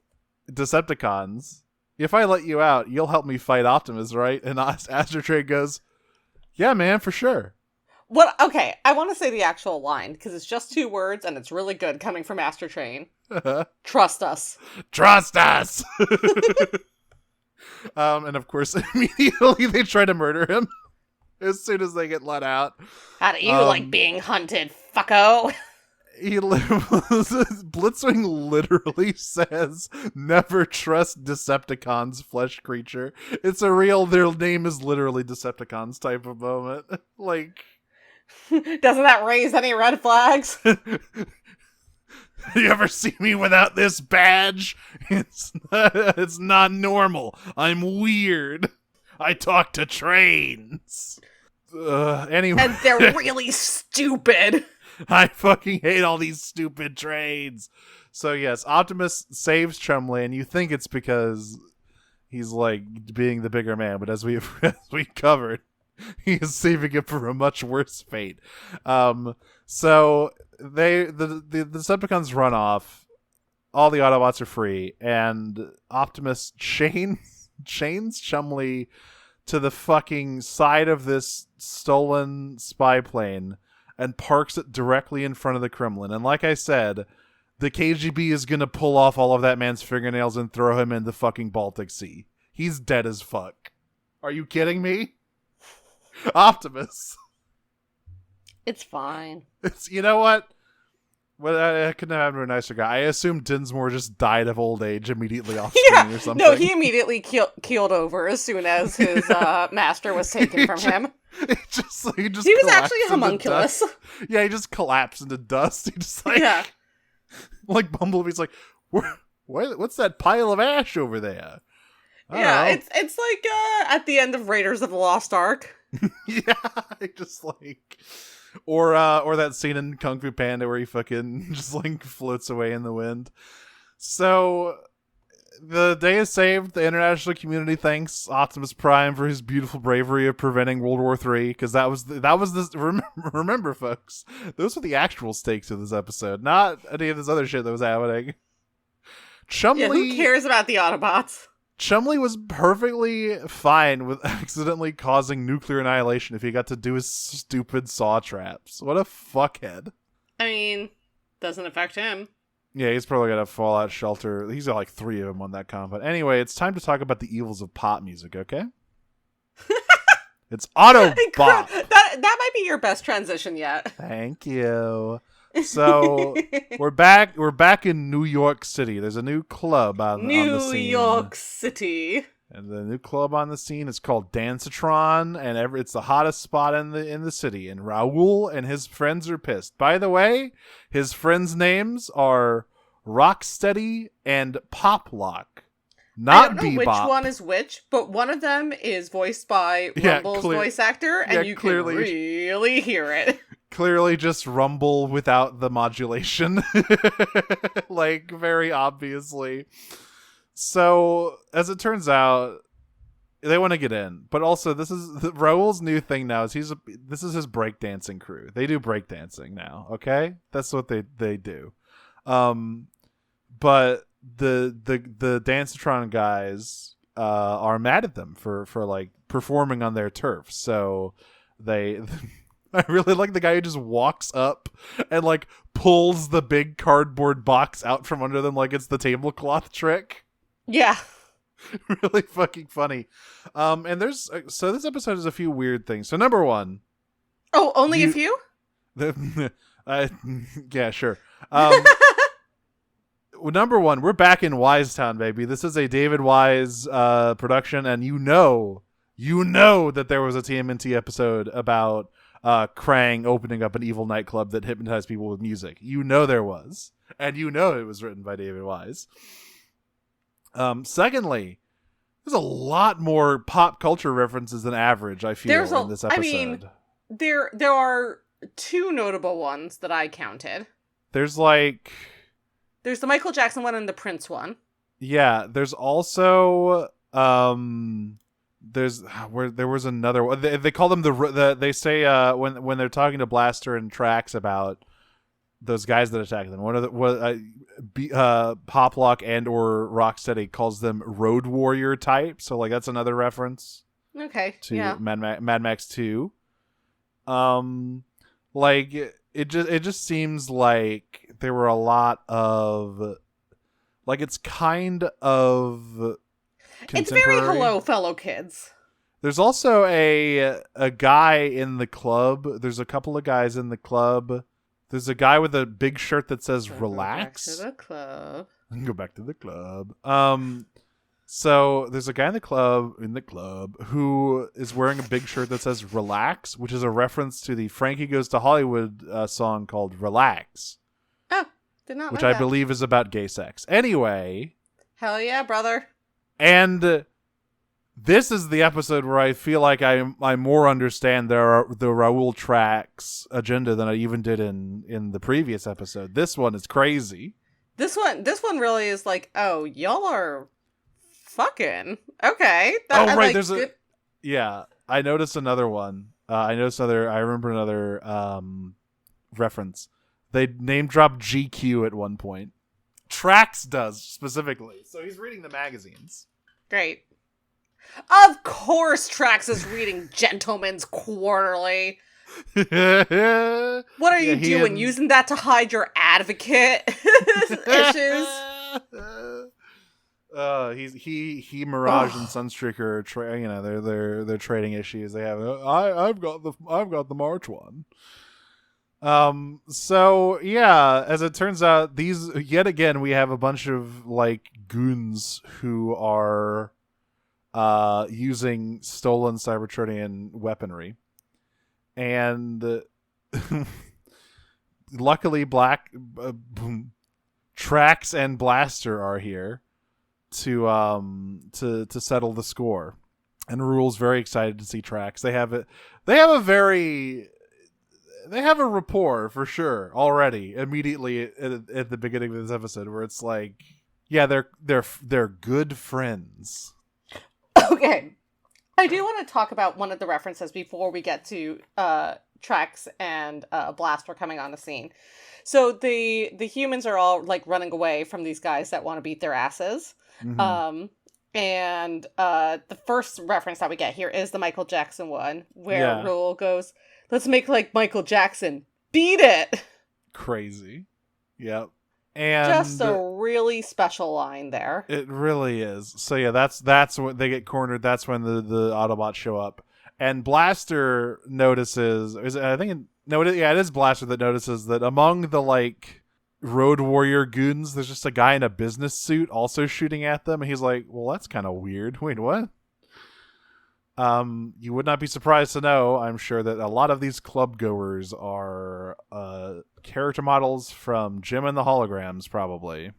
Decepticons, if I let you out, you'll help me fight Optimus, right?" And Astrotrain goes, "Yeah, man, for sure." Okay, I want to say the actual line, because it's just 2 words, and it's really good coming from Astrotrain. Trust us. Trust us! And of course, immediately they try to murder him as soon as they get let out. How do you like being hunted, fucko? Blitzwing literally says, "Never trust Decepticons, flesh creature." It's a real, their name is literally Decepticons type of moment. Doesn't that raise any red flags? You ever see me without this badge? It's not normal. I'm weird. I talk to trains. Anyway. And they're really stupid. I fucking hate all these stupid trains. So yes, Optimus saves Chumley, and you think it's because he's being the bigger man, but as we covered, he is saving him for a much worse fate. So the Decepticons run off. All the Autobots are free, and Optimus chains Chumley to the fucking side of this stolen spy plane and parks it directly in front of the Kremlin. And like I said, the KGB is going to pull off all of that man's fingernails and throw him in the fucking Baltic Sea. He's dead as fuck. Are you kidding me? Optimus. It's fine. You know what? Well, I couldn't have had a nicer guy. I assume Dinsmore just died of old age immediately off screen or something. No, he immediately keeled over as soon as his master was taken from him. He was actually a homunculus. Yeah, he just collapsed into dust. He just like Bumblebee's like, what's that pile of ash over there? Yeah, it's like at the end of Raiders of the Lost Ark. Yeah, just like, or that scene in Kung Fu Panda where he fucking just like floats away in the wind. So the day is saved. The international community thanks Optimus Prime for his beautiful bravery of preventing World War III, because that was the remember, folks, those were the actual stakes of this episode, not any of this other shit that was happening. Chumley, who cares about the Autobots? Chumley was perfectly fine with accidentally causing nuclear annihilation if he got to do his stupid saw traps. What a fuckhead. I mean, doesn't affect him. Yeah, he's probably got a Fallout shelter. He's got like 3 of them on that compound. Anyway, it's time to talk about the evils of pop music, okay? It's Auto-Bop. That might be your best transition yet. Thank you. So we're back in New York City. There's a new club on the scene. New York City. And the new club on the scene is called Dancitron, and it's the hottest spot in the city. And Raoul and his friends are pissed. By the way, his friends' names are Rocksteady and Poplock. Not Bebop. I don't know which one is which, but one of them is voiced by Rumble's voice actor, and you can really hear it. Clearly just Rumble without the modulation. Like, very obviously. So, as it turns out, they want to get in. But also, this is Raoul's new thing now. This is his breakdancing crew. They do breakdancing now, okay? That's what they do. But the Dancitron guys are mad at them for like performing on their turf. So they I really like the guy who just walks up and like pulls the big cardboard box out from under them like it's the tablecloth trick. Yeah. Really fucking funny. And this episode has a few weird things. So number one. Oh, only a few? Yeah, sure. Number one, we're back in Wisetown, baby. This is a David Wise production, and you know that there was a TMNT episode about Krang opening up an evil nightclub that hypnotized people with music. You know there was. And you know it was written by David Wise. Secondly, there's a lot more pop culture references than average, I feel, in this episode. I mean, there are 2 notable ones that I counted. There's the Michael Jackson one and the Prince one. Yeah, there's also there was another one. They call them they say when they're talking to Blaster and Trax about those guys that attack them. One of Poplock and or Rocksteady calls them Road Warrior type. So like that's another reference. Okay. To Mad Max 2. Like it just seems like there were a lot of like it's kind of it's very hello fellow kids. There's also a guy in the club. There's a couple of guys in the club. There's a guy with a big shirt that says relax. Go back to the club. Go back to the club. So there's a guy in the club who is wearing a big shirt that says relax, which is a reference to the Frankie Goes to Hollywood song called Relax. Oh, did not know which that. I believe is about gay sex. Anyway. Hell yeah, brother. And this is the episode where I feel like I more understand the Raoul Trax agenda than I even did in the previous episode. This one is crazy. This one really is like, oh, y'all are fucking okay. Yeah. I noticed another one. I remember another reference. They name drop GQ at one point. Trax does specifically. So he's reading the magazines. Great. Of course Trax is reading Gentleman's Quarterly. What are you doing? Using that to hide your advocate issues? He Mirage and Sunstreaker they're trading issues. They have I've got the March one. So yeah, as it turns out, yet again we have a bunch of like goons who are using stolen Cybertronian weaponry. And luckily Trax and Blaster are here to settle the score. And Rule's very excited to see Trax. They have a rapport for sure already immediately at the beginning of this episode, where it's like, yeah, they're good friends. Okay. I do want to talk about one of the references before we get to Trax and Blaster coming on the scene. So the humans are all like running away from these guys that want to beat their asses. Mm-hmm. And the first reference that we get here is the Michael Jackson one, where Rule goes, "Let's make like Michael Jackson. Beat it!" Crazy. Yep. And just a really special line there. It really is. So yeah, that's when they get cornered. That's when the Autobots show up. And Blaster notices, it is Blaster that notices that among the like Road Warrior goons, there's just a guy in a business suit also shooting at them. And he's like, well, that's kind of weird. Wait, what? You would not be surprised to know, I'm sure, that a lot of these club goers are character models from Jim and the Holograms, probably.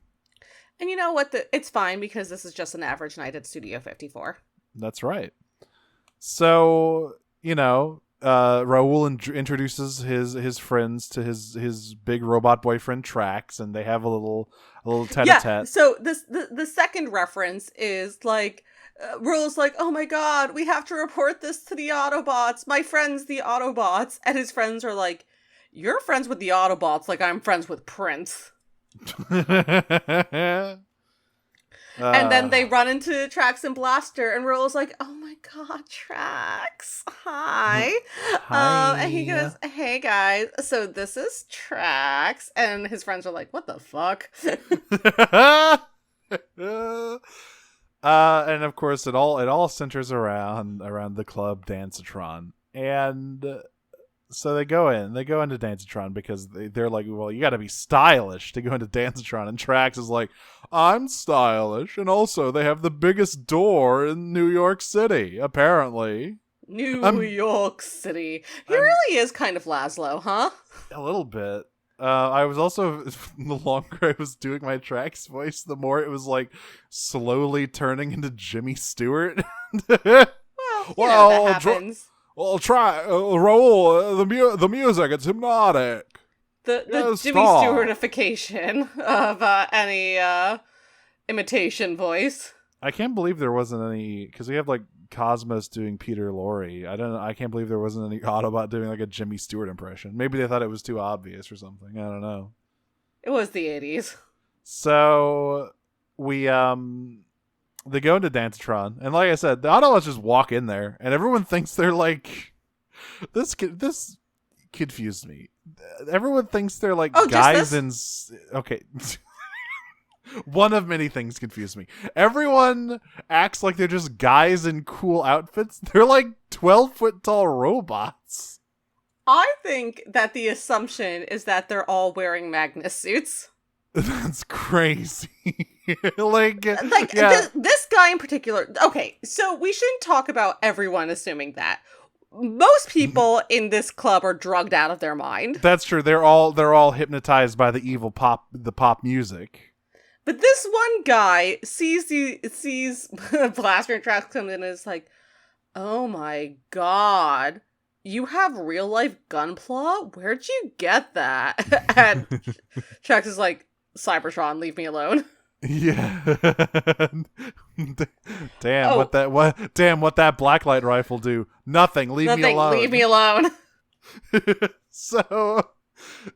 And you know what? It's fine, because this is just an average night at Studio 54. That's right. So, Raul introduces his friends to his big robot boyfriend Trax, and they have a little tete-a-tete. Yeah, so the second reference is like, Raul's like, oh my god, we have to report this to the Autobots. My friends, the Autobots. And his friends are like, you're friends with the Autobots like I'm friends with Prince. And then they run into Trax and Blaster, and Raul's like, oh my god, Trax, hi. Hi. And he goes, hey guys, so this is Trax. And his friends are like, what the fuck? And of course it all centers around the club Dancitron. And so they go into Dancitron because they're like, well, you got to be stylish to go into Dancitron. And Trax is like, I'm stylish, and also they have the biggest door in New York City, apparently. New York City. He really is kind of Laszlo, huh? A little bit. I was also, the longer I was doing my Trax voice, the more it was like slowly turning into Jimmy Stewart. Well, that happens. Well, try Raul. The music, it's hypnotic. The Jimmy Stewartification of any imitation voice. I can't believe there wasn't any, because we have like Cosmos doing Peter Lorre. I can't believe there wasn't any Autobot doing like a Jimmy Stewart impression. Maybe they thought it was too obvious or something. I don't know. It was the 80s. So they go into Dancitron, and like I said, the Autobots just walk in there, and everyone thinks they're like, this confused me. Everyone thinks they're like guys in, okay. One of many things confused me. Everyone acts like they're just guys in cool outfits. They're like 12-foot tall robots. I think that the assumption is that they're all wearing Magnus suits. That's crazy. Yeah. This guy in particular. Okay, so we shouldn't talk about everyone assuming that. Most people in this club are drugged out of their mind. That's true. They're all hypnotized by the evil pop music. But this one guy sees Blaster and Trax come in and is like, "Oh my god, you have real life Gunpla? Where'd you get that?" And Trax is like, "Cybertron, leave me alone." Yeah. Damn, what that blacklight rifle do? Nothing. Leave me alone. Leave me alone. So,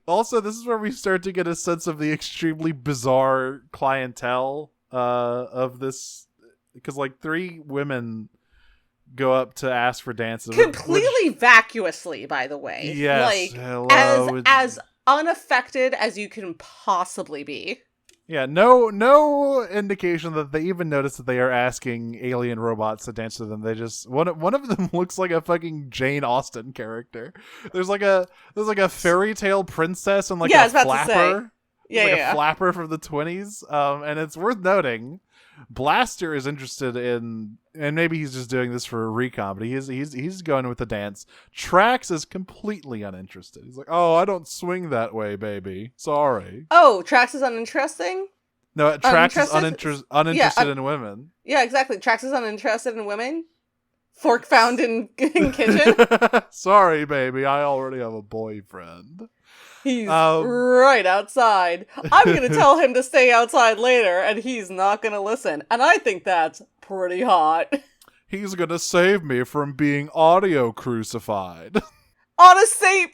also, this is where we start to get a sense of the extremely bizarre clientele of this, because like 3 women go up to ask for dances completely vacuously, by the way. Yes. Like, hello. As unaffected as you can possibly be. Yeah, no indication that they even notice that they are asking alien robots to dance to them. They just one of them looks like a fucking Jane Austen character. There's like a fairy tale princess and like Yeah, I a was about to say. flapper. Yeah, There's like yeah. a flapper from the 20s. And it's worth noting Blaster is interested in, and maybe he's just doing this for a recon, but he's going with the dance. Trax is completely uninterested. He's like, "Oh, I don't swing that way, baby. Sorry." Oh, Trax is uninteresting? No, Trax is Uninterested? uninterested in women. Yeah, exactly. Trax is uninterested in women. Fork found in kitchen. Sorry, baby. I already have a boyfriend. He's right outside. I'm gonna tell him to stay outside later, and he's not gonna listen. And I think that's pretty hot. He's gonna save me from being audio crucified. On a save.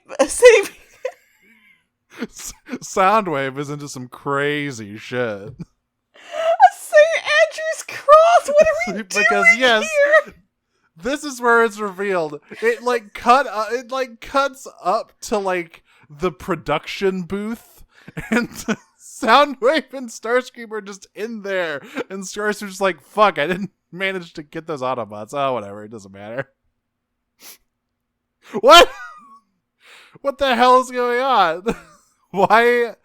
Soundwave is into some crazy shit. St. Andrew's Cross. What are we Because doing yes, here? this is where it's revealed. It cuts up to like the production booth, and Soundwave and Starscream are just in there, and Starscream's just like, "Fuck, I didn't manage to get those Autobots. Oh, whatever, it doesn't matter." What? What the hell is going on? Why?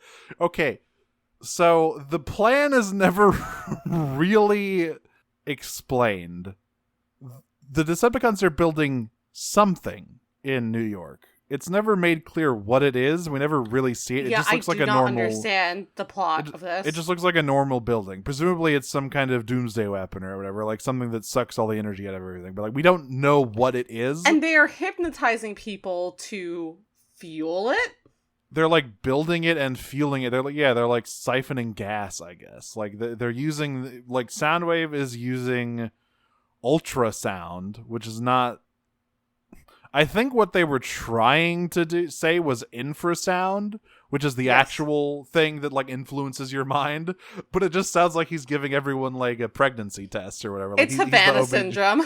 Okay, so the plan is never really explained. The Decepticons are building something in New York. It's never made clear what it is. We never really see it. It just looks like a normal. I do not understand the plot of this. It just looks like a normal building. Presumably, it's some kind of doomsday weapon or whatever, like something that sucks all the energy out of everything. But like, we don't know what it is. And they are hypnotizing people to fuel it. They're like building it and fueling it. They're like siphoning gas, I guess. Like they're using, like, Soundwave is using ultrasound, which is not. I think what they were trying to say was infrasound, which is the actual thing that like influences your mind. But it just sounds like he's giving everyone like a pregnancy test or whatever. Like, it's Havana syndrome.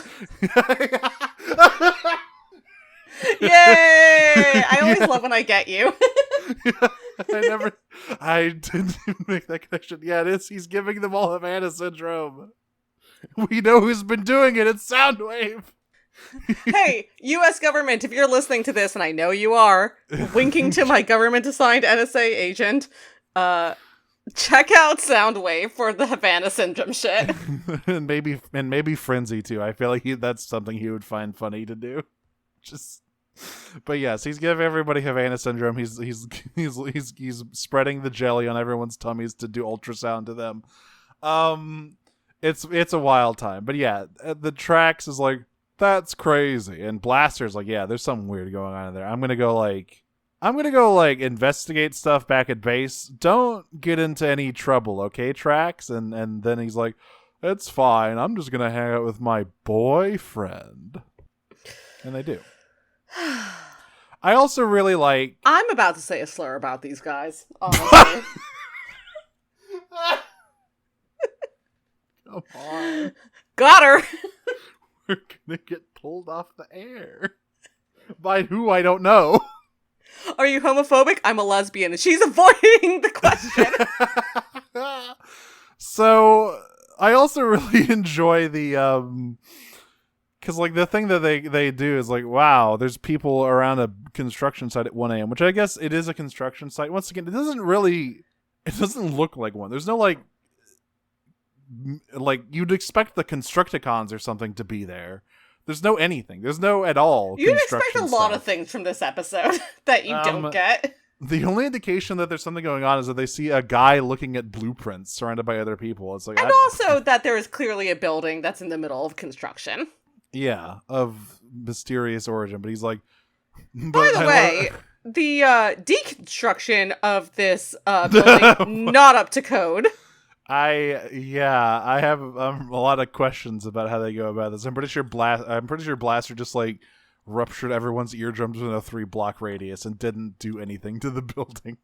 Yay! I always love when I get you. I didn't even make that connection. Yeah, it is. He's giving them all Havana syndrome. We know who's been doing it. It's Soundwave. Hey, U.S. government, if you're listening to this, and I know you are, winking to my government-assigned NSA agent, check out Soundwave for the Havana syndrome shit. and maybe Frenzy too. I feel like that's something he would find funny to do. But yes, he's giving everybody Havana syndrome. He's spreading the jelly on everyone's tummies to do ultrasound to them. It's a wild time. But yeah, the Trax is like, that's crazy, and Blaster's like, yeah, there's something weird going on in there. I'm gonna go investigate stuff back at base. Don't get into any trouble, okay, Trax? And then he's like, it's fine. I'm just gonna hang out with my boyfriend. And they do. I also really like. I'm about to say a slur about these guys. Honestly. Come on. Got her. We're gonna get pulled off the air. By who, I don't know. Are you homophobic? I'm a lesbian. And she's avoiding the question. So, I also really enjoy the, because like the thing that they do is like, wow, there's people around a construction site at 1 a.m., which I guess it is a construction site. Once again, it doesn't look like one. There's no like you'd expect the Constructicons or something to be there. There's no anything. There's no at all. You'd expect a lot of things from this episode that you don't get. The only indication that there's something going on is that they see a guy looking at blueprints surrounded by other people. It's like, and also that there is clearly a building that's in the middle of construction. Yeah, of mysterious origin. But he's like, by the way, the deconstruction of this building not up to code. I have a lot of questions about how they go about this. I'm pretty sure Blaster just like ruptured everyone's eardrums within a 3-block radius and didn't do anything to the building.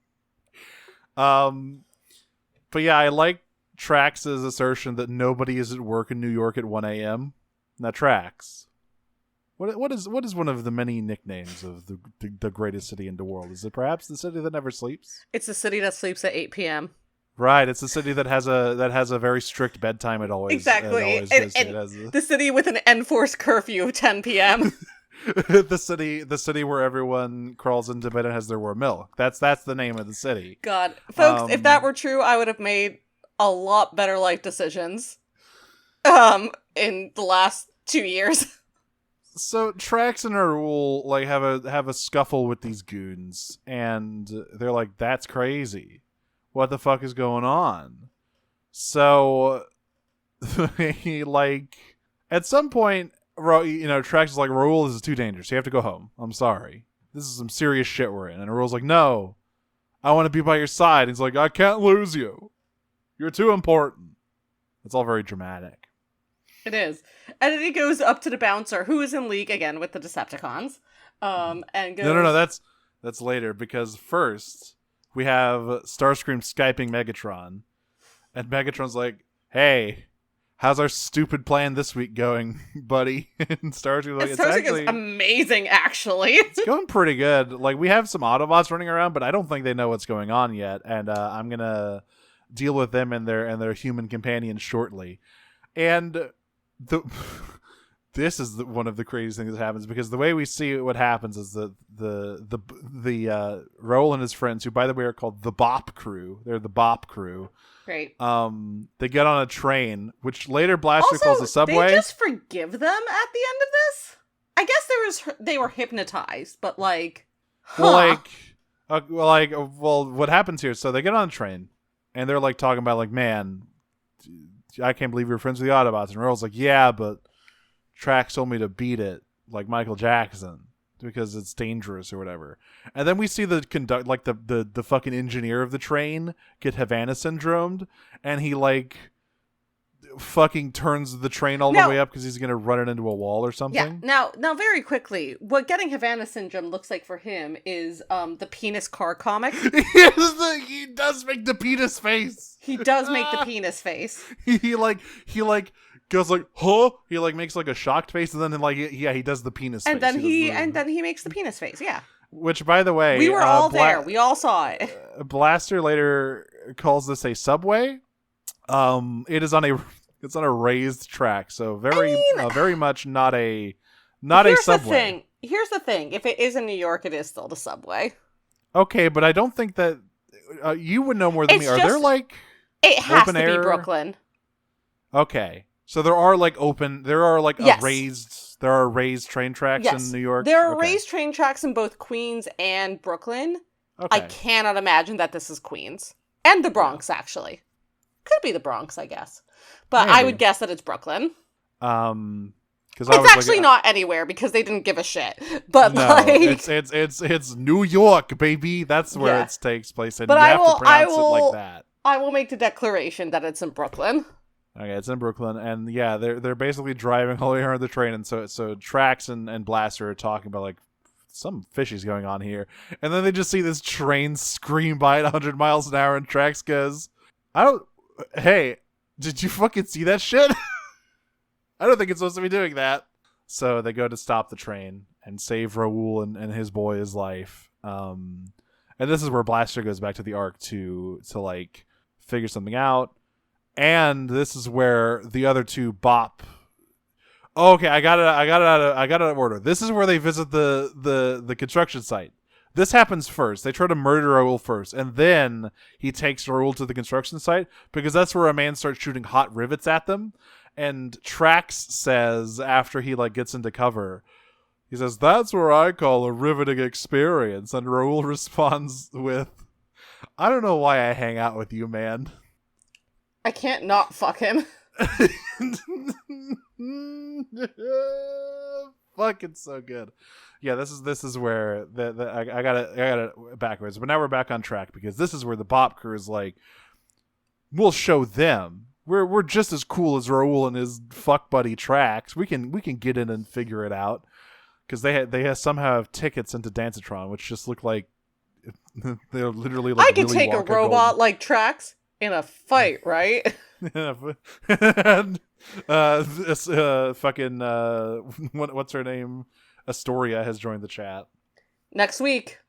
But yeah, I like Trax's assertion that nobody is at work in New York at 1 a.m. Now, Trax, what is one of the many nicknames of the greatest city in the world? Is it perhaps the city that never sleeps? It's the city that sleeps at 8 p.m. Right, it's a city that has a very strict bedtime. It always Exactly. It always And, goes to. It has the city with an enforced curfew of 10 p.m. the city where everyone crawls into bed and has their warm milk. That's the name of the city. God. Folks, if that were true, I would have made a lot better life decisions in the last 2 years. So Trax and Raoul like have a scuffle with these goons, and they're like, "That's crazy. What the fuck is going on?" So he like at some point, Trax is like, "Raoul, this is too dangerous. You have to go home. I'm sorry. This is some serious shit we're in." And Raoul's like, "No, I want to be by your side." And he's like, "I can't lose you. You're too important." It's all very dramatic. It is. And then he goes up to the bouncer, who is in league again with the Decepticons, and goes... No, that's later, because first we have Starscream Skyping Megatron, and Megatron's like, "Hey, how's our stupid plan this week going, buddy?" And Starscream's like, Starscream is amazing, actually. It's going pretty good. Like, we have some Autobots running around, but I don't think they know what's going on yet, and I'm gonna deal with them and their human companions shortly. And this is one of the craziest things that happens, because the way we see what happens is the Roll and his friends, who by the way are called the Bop Crew. They're the Bop Crew. Great. They get on a train, which later Blaster calls a subway. They just forgive them at the end of this? I guess they were hypnotized, but like, huh. Well, what happens here? So they get on a train, and they're like talking about like, "Man, I can't believe you're friends with the Autobots." And Earl's like, "Yeah, but Trax told me to beat it like Michael Jackson because it's dangerous or whatever." And then we see the the fucking engineer of the train get Havana syndromed, and he like fucking turns the train all the way up because he's gonna run it into a wall or something. Yeah. Now, very quickly, what getting Havana syndrome looks like for him is the penis car comic. He does make the penis face. He does make the penis face. He goes like, "Huh?" He like makes like a shocked face, and then like he does the penis and face. Then he makes the penis face. Yeah. Which, by the way, we were all there. We all saw it. Blaster later calls this a subway. It's on a raised track, so very much not a subway. Here's the thing. If it is in New York, it is still the subway. Okay, but I don't think that you would know more than me. Are there like it has open to air? Be Brooklyn? Okay, so there are raised train tracks in New York. There are raised train tracks in both Queens and Brooklyn. Okay. I cannot imagine that this is Queens and the Bronx. Actually, could be the Bronx, I guess. But maybe. I would guess that it's Brooklyn. Because it's actually not anywhere because they didn't give a shit. But no, it's New York, baby. That's where it takes place, and you have to pronounce it like that. I will make the declaration that it's in Brooklyn. Okay, it's in Brooklyn, and yeah, they're basically driving all the way around the train, and so Trax and Blaster are talking about like some fishy's going on here, and then they just see this train scream by at 100 miles an hour, and Trax goes, "Hey, did you fucking see that shit?" I don't think it's supposed to be doing that. So they go to stop the train and save Raoul and his boy's life. And this is where Blaster goes back to the Ark to like figure something out. And this is where the other two Bop. Oh, okay, I got it out of order. This is where they visit the construction site. This happens first. They try to murder Raoul first, and then he takes Raoul to the construction site because that's where a man starts shooting hot rivets at them. And Trax says, after he like gets into cover, he says, "That's where I call a riveting experience." And Raoul responds with, "I don't know why I hang out with you, man. I can't not fuck him." Fucking so good. Yeah, this is where I got it backwards, but now we're back on track because this is where the Bop Crew is like, we'll show them. We're just as cool as Raoul and his fuck buddy Trax. We can get in and figure it out because they somehow have tickets into Dancitron, which just look like they're literally like. I could take a robot like Trax in a fight, right? And fucking what's her name? Astoria has joined the chat. Next week.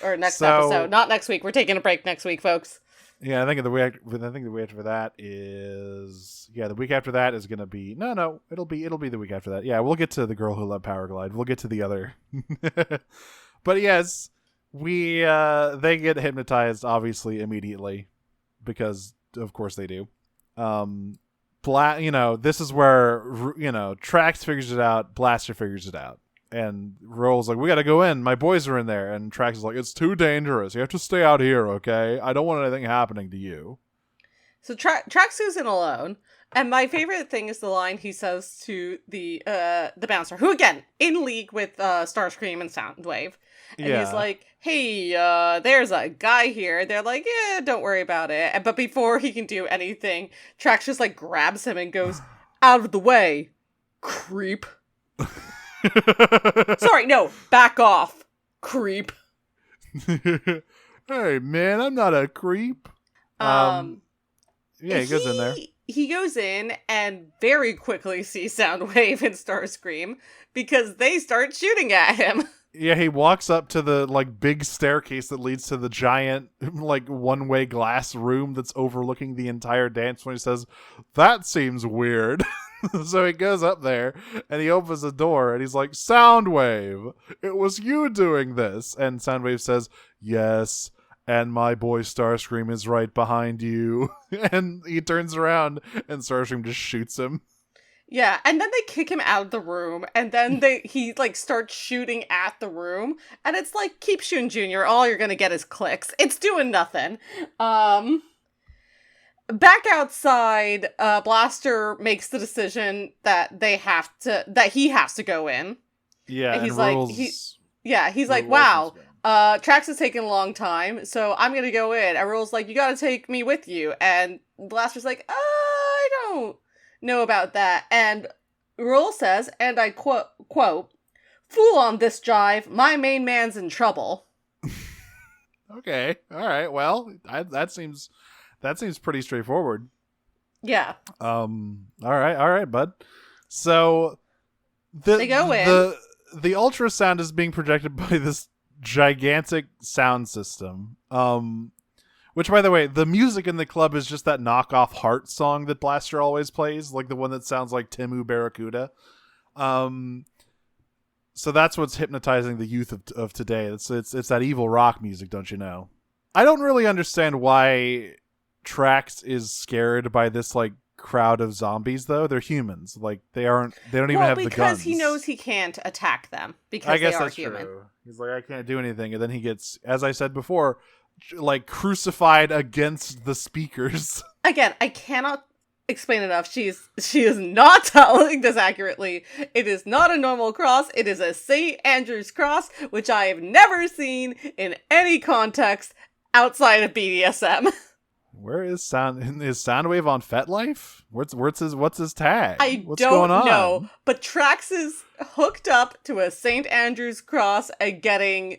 Or next episode. Not next week. We're taking a break next week, folks. Yeah, I think the week after that is the week after that is gonna be it'll be the week after that. Yeah, we'll get to the Girl Who Loved Power Glide. We'll get to the other. But yes, they get hypnotized obviously immediately because of course they do. This is where Trax figures it out, Blaster figures it out. And Roll's like, we gotta go in. My boys are in there. And Trax is like, it's too dangerous. You have to stay out here, okay? I don't want anything happening to you. So Trax goes in alone. And my favorite thing is the line he says to the bouncer, who again, in league with Starscream and Soundwave. And he's like, hey, there's a guy here. They're like, yeah, don't worry about it. But before he can do anything, Trax just like grabs him and goes, out of the way, creep. Sorry, no, back off, creep. Hey, man, I'm not a creep. He goes in there. He goes in and very quickly sees Soundwave and Starscream because they start shooting at him. Yeah, he walks up to the big staircase that leads to the giant one-way glass room that's overlooking the entire dance floor. He says, "That seems weird." So he goes up there and he opens the door and he's like, "Soundwave, it was you doing this." And Soundwave says, "Yes, and my boy Starscream is right behind you." And he turns around and Starscream just shoots him. Yeah, and then they kick him out of the room, and then he starts shooting at the room, and it's like, keep shooting, Junior, all you're gonna get is clicks. It's doing nothing. Back outside, Blaster makes the decision that he has to go in. Yeah, and he's Rules, he's like, wow, Trax is taking a long time, so I'm gonna go in. And Rules like, you gotta take me with you, and Blaster's like, I don't know about that. And Rule says, and I quote, "Fool on this jive, my main man's in trouble." Okay, all right, well, that seems pretty straightforward. Yeah. All right, bud. So they go in. The ultrasound is being projected by this gigantic sound system. Which, by the way, the music in the club is just that knockoff Heart song that Blaster always plays, like the one that sounds like Timu Barracuda. So that's what's hypnotizing the youth of today. It's that evil rock music, don't you know? I don't really understand why Trax is scared by this crowd of zombies, though. They're humans. They don't even have the guns. Because he knows he can't attack them because they are human. True. He's like, I can't do anything, and then he gets, as I said before, crucified against the speakers. Again, I cannot explain enough. She is not telling this accurately. It is not a normal cross. It is a St. Andrew's cross, which I have never seen in any context outside of BDSM. Where is Soundwave on FetLife? What's his tag? What's don't going on? know, but Trax is hooked up to a St. Andrew's cross and getting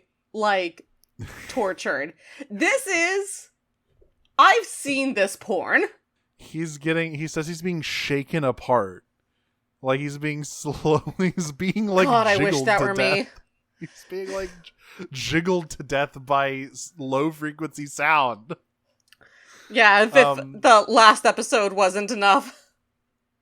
tortured. I've seen this porn. He says he's being shaken apart. He's being God, I wish that were me. He's being jiggled to death by low frequency sound. Yeah, if the last episode wasn't enough.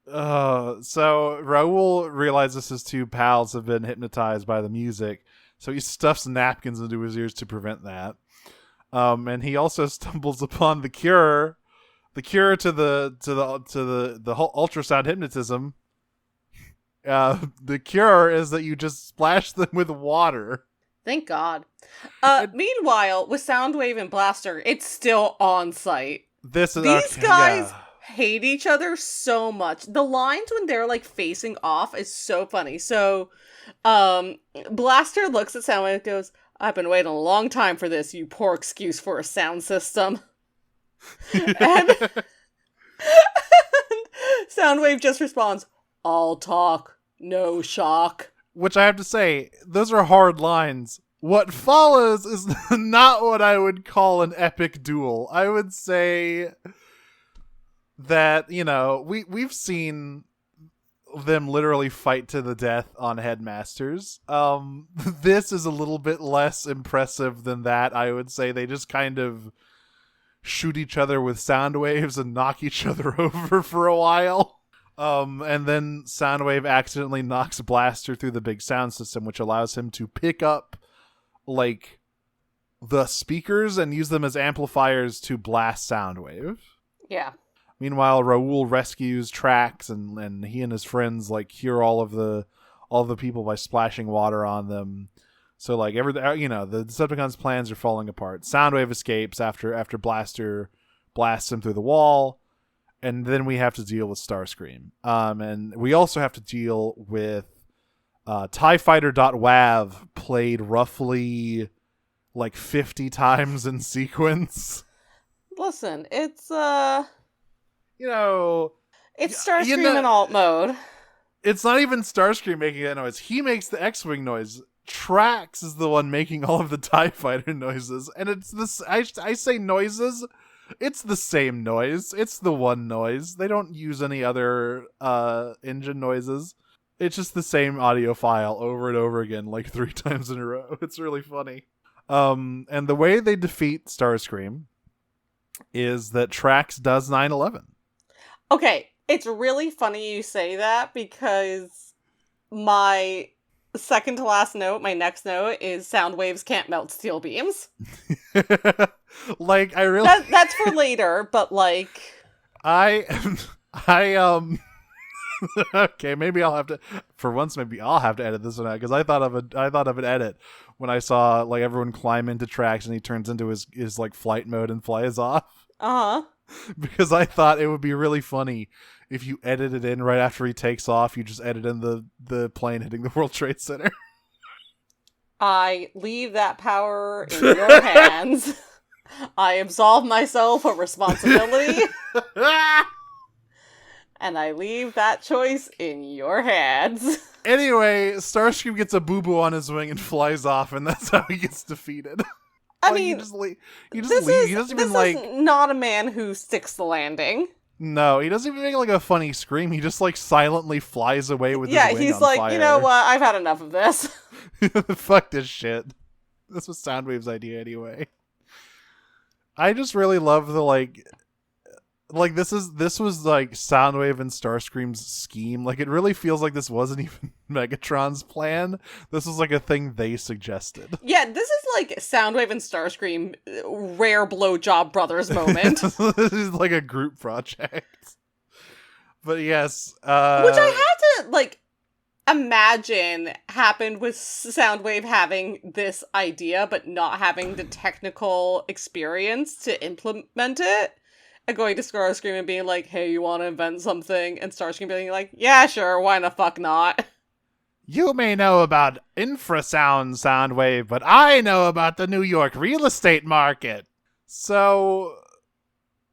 So Raul realizes his two pals have been hypnotized by the music, so he stuffs napkins into his ears to prevent that. And he also stumbles upon the cure to the whole ultrasound hypnotism. The cure is that you just splash them with water. Thank God. Meanwhile, with Soundwave and Blaster, it's still on site. These guys hate each other so much. The lines when they're facing off is so funny. So, Blaster looks at Soundwave and goes, "I've been waiting a long time for this, you poor excuse for a sound system." and Soundwave just responds, "All talk, no shock." Which I have to say, those are hard lines. What follows is not what I would call an epic duel. I would say that, we've seen them literally fight to the death on Headmasters. This is a little bit less impressive than that, I would say. They just kind of shoot each other with sound waves and knock each other over for a while. And then Soundwave accidentally knocks Blaster through the big sound system, which allows him to pick up, like, the speakers and use them as amplifiers to blast Soundwave. Yeah. Meanwhile, Raoul rescues Trax, and he and his friends, like, cure all of the people by splashing water on them. So, like, the Decepticons' plans are falling apart. Soundwave escapes after Blaster blasts him through the wall. And then we have to deal with Starscream. And we also have to deal with TIEFighter.wav played roughly like 50 times in sequence. Listen, it's it's Starscream in alt mode. It's not even Starscream making that noise. He makes the X-Wing noise. Trax is the one making all of the TIE Fighter noises. And it's this, I say noises. It's the same noise. It's the one noise. They don't use any other engine noises. It's just the same audio file over and over again, like 3 times in a row. It's really funny. And the way they defeat Starscream is that Trax does 9/11. Okay, it's really funny you say that because my second to last note, my next note, is sound waves can't melt steel beams. Like, I really... That's for later, but like... Okay, maybe I'll have to... For once, maybe I'll have to edit this one out, because I thought of an edit when I saw, like, everyone climb into Trax and he turns into his like, flight mode and flies off. Uh-huh. Because I thought it would be really funny if you edit it in right after he takes off, you just edit in the plane hitting the World Trade Center. I leave that power in your hands. I absolve myself of responsibility. And I leave that choice in your hands. Anyway, Starscream gets a boo-boo on his wing and flies off, and that's how he gets defeated. I mean, he just leave. He this doesn't even like... is not a man who sticks the landing. No, he doesn't even make like a funny scream. He just like silently flies away with his wing he's on like, fire. you know what? I've had enough of this. Fuck this shit. This was Soundwave's idea anyway. I just really love the like this was like Soundwave and Starscream's scheme. Like, it really feels like this wasn't even Megatron's plan. This was like a thing they suggested. Yeah, this is like Soundwave and Starscream rare blowjob brothers moment. This is like a group project. But yes, which I had to like imagine happened with Soundwave having this idea but not having the technical experience to implement it. And going to Starscream and being like, hey, you want to invent something? And Starscream being like, yeah, sure, why the fuck not? You may know about infrasound, Soundwave, but I know about the New York real estate market. So,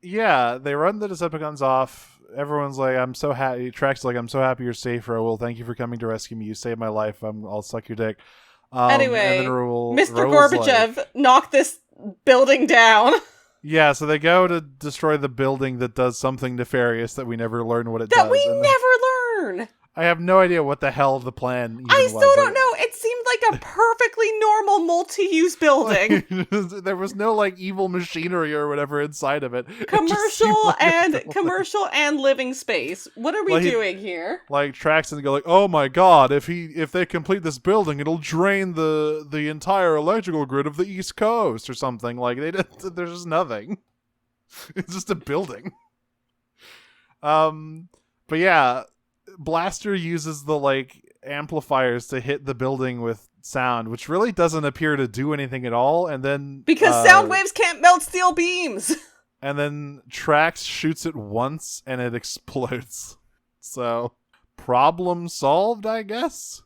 yeah, they run the Decepticons off. Everyone's like, I'm so happy. Trax like, I'm so happy you're safe, Raoul. Thank you for coming to rescue me. You saved my life. I'll suck your dick. Anyway, Mr. Raoul's Gorbachev like, knocked this building down. Yeah, so they go to destroy the building that does something nefarious that we never learn what it does. That we never learn! I have no idea what the hell the plan even I was. still don't know. It seemed like a perfectly normal multi-use building. There was no like evil machinery or whatever inside of it. Commercial and living space. What are we doing here? Like Trax and go like, oh my god, if they complete this building, it'll drain the entire electrical grid of the East Coast or something. Like there's just nothing. It's just a building. But yeah. Blaster uses the like amplifiers to hit the building with sound, which really doesn't appear to do anything at all. And then because sound waves can't melt steel beams. And then Trax shoots it once and it explodes. So problem solved, I guess.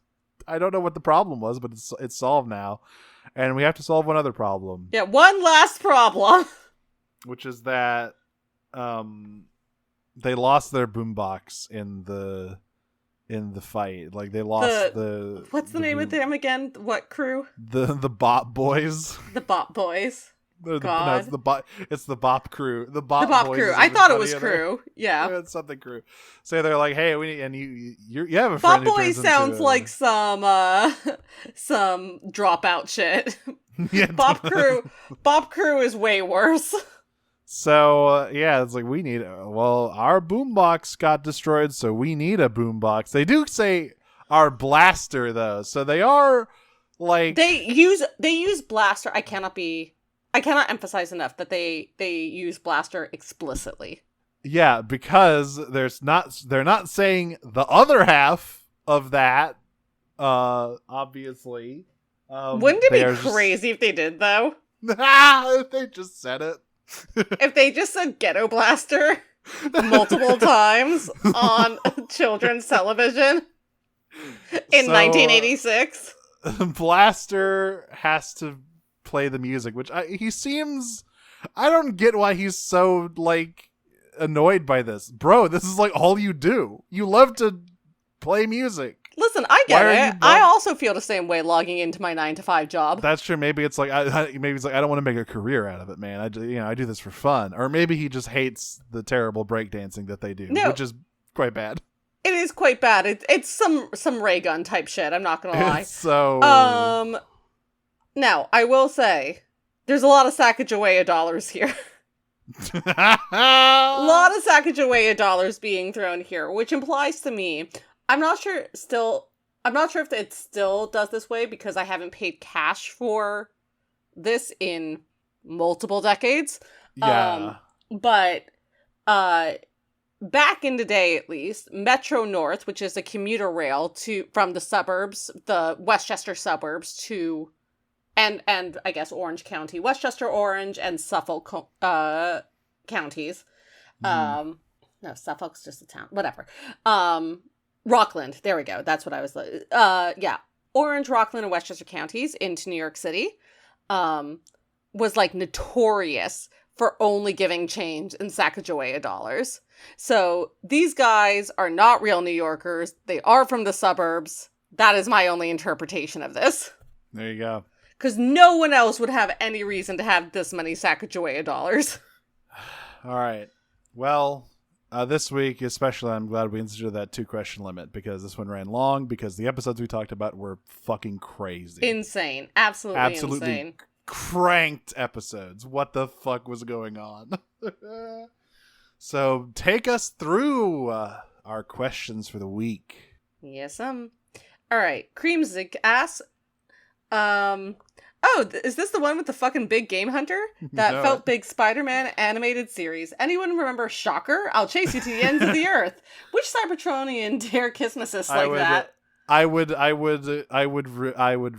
I don't know what the problem was, but it's solved now, and we have to solve one other problem. Yeah, one last problem, which is that they lost their boombox in the fight. Like they lost what's the name of them again? What crew? The Bop Boys. The Bop Boys. No, God. it's the Bop Crew. The Bop Boy Crew. I thought it was Crew. Yeah. It's something Crew. So they're like, hey, we need, and you have a Bop friend who Boy turns sounds into like some dropout shit. Yeah, Bop Crew is way worse. So yeah, it's like we need. Well, our boombox got destroyed, so we need a boombox. They do say our blaster though, so they are like they use Blaster. I cannot emphasize enough that they use Blaster explicitly. Yeah, because they're not saying the other half of that. Obviously, Wouldn't it be crazy if they did though? They just said it. If they just said Ghetto Blaster multiple times on children's television in 1986. Blaster has to play the music, which I don't get why he's so like annoyed by this. Bro, this is like all you do. You love to play music. Listen, I get it. I also feel the same way logging into my 9-to-5 job. That's true. Maybe it's like maybe it's like I don't want to make a career out of it, man. I do this for fun. Or maybe he just hates the terrible breakdancing that they do, which is quite bad. It is quite bad. It's some ray gun type shit. I'm not gonna lie. So now I will say there's a lot of Sacagawea dollars here. A lot of Sacagawea dollars being thrown here, which implies to me. I'm not sure if it still does this way because I haven't paid cash for this in multiple decades. Yeah. But back in the day, at least, Metro North, which is a commuter rail from the suburbs, the Westchester suburbs to, and I guess Orange County, Westchester, Orange, and Suffolk counties. No, Suffolk's just a town. Whatever. Rockland, there we go. That's what I was. Yeah, Orange, Rockland, and Westchester counties into New York City, was like notorious for only giving change in Sacagawea dollars. So these guys are not real New Yorkers. They are from the suburbs. That is my only interpretation of this. There you go. Because no one else would have any reason to have this many Sacagawea dollars. All right. Well. This week, especially, I'm glad we instituted that 2-question limit because this one ran long because the episodes we talked about were fucking crazy. Insane. Absolutely insane. Cranked episodes. What the fuck was going on? So take us through our questions for the week. Yes, All right. Creamsick asks, oh, is this the one with the fucking big game hunter? That felt big Spider-Man animated series. Anyone remember Shocker? I'll chase you to the ends of the earth. Which Cybertronian dare kiss my sis like that? I would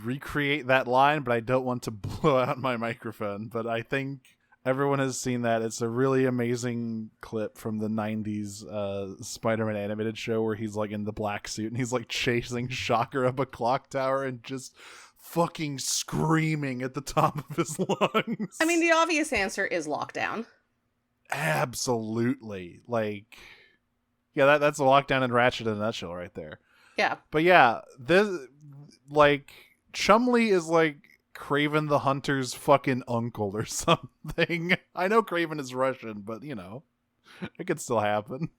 recreate that line, but I don't want to blow out my microphone. But I think everyone has seen that. It's a really amazing clip from the 90s Spider-Man animated show where he's like in the black suit and he's like chasing Shocker up a clock tower and just fucking screaming at the top of his lungs. I mean, the obvious answer is Lockdown. Absolutely. Like, yeah, that's a Lockdown and Ratchet in a nutshell right there. Yeah. But yeah, this, like, Chumley is like Craven the Hunter's fucking uncle or something. I know Craven is Russian, but, you know, it could still happen.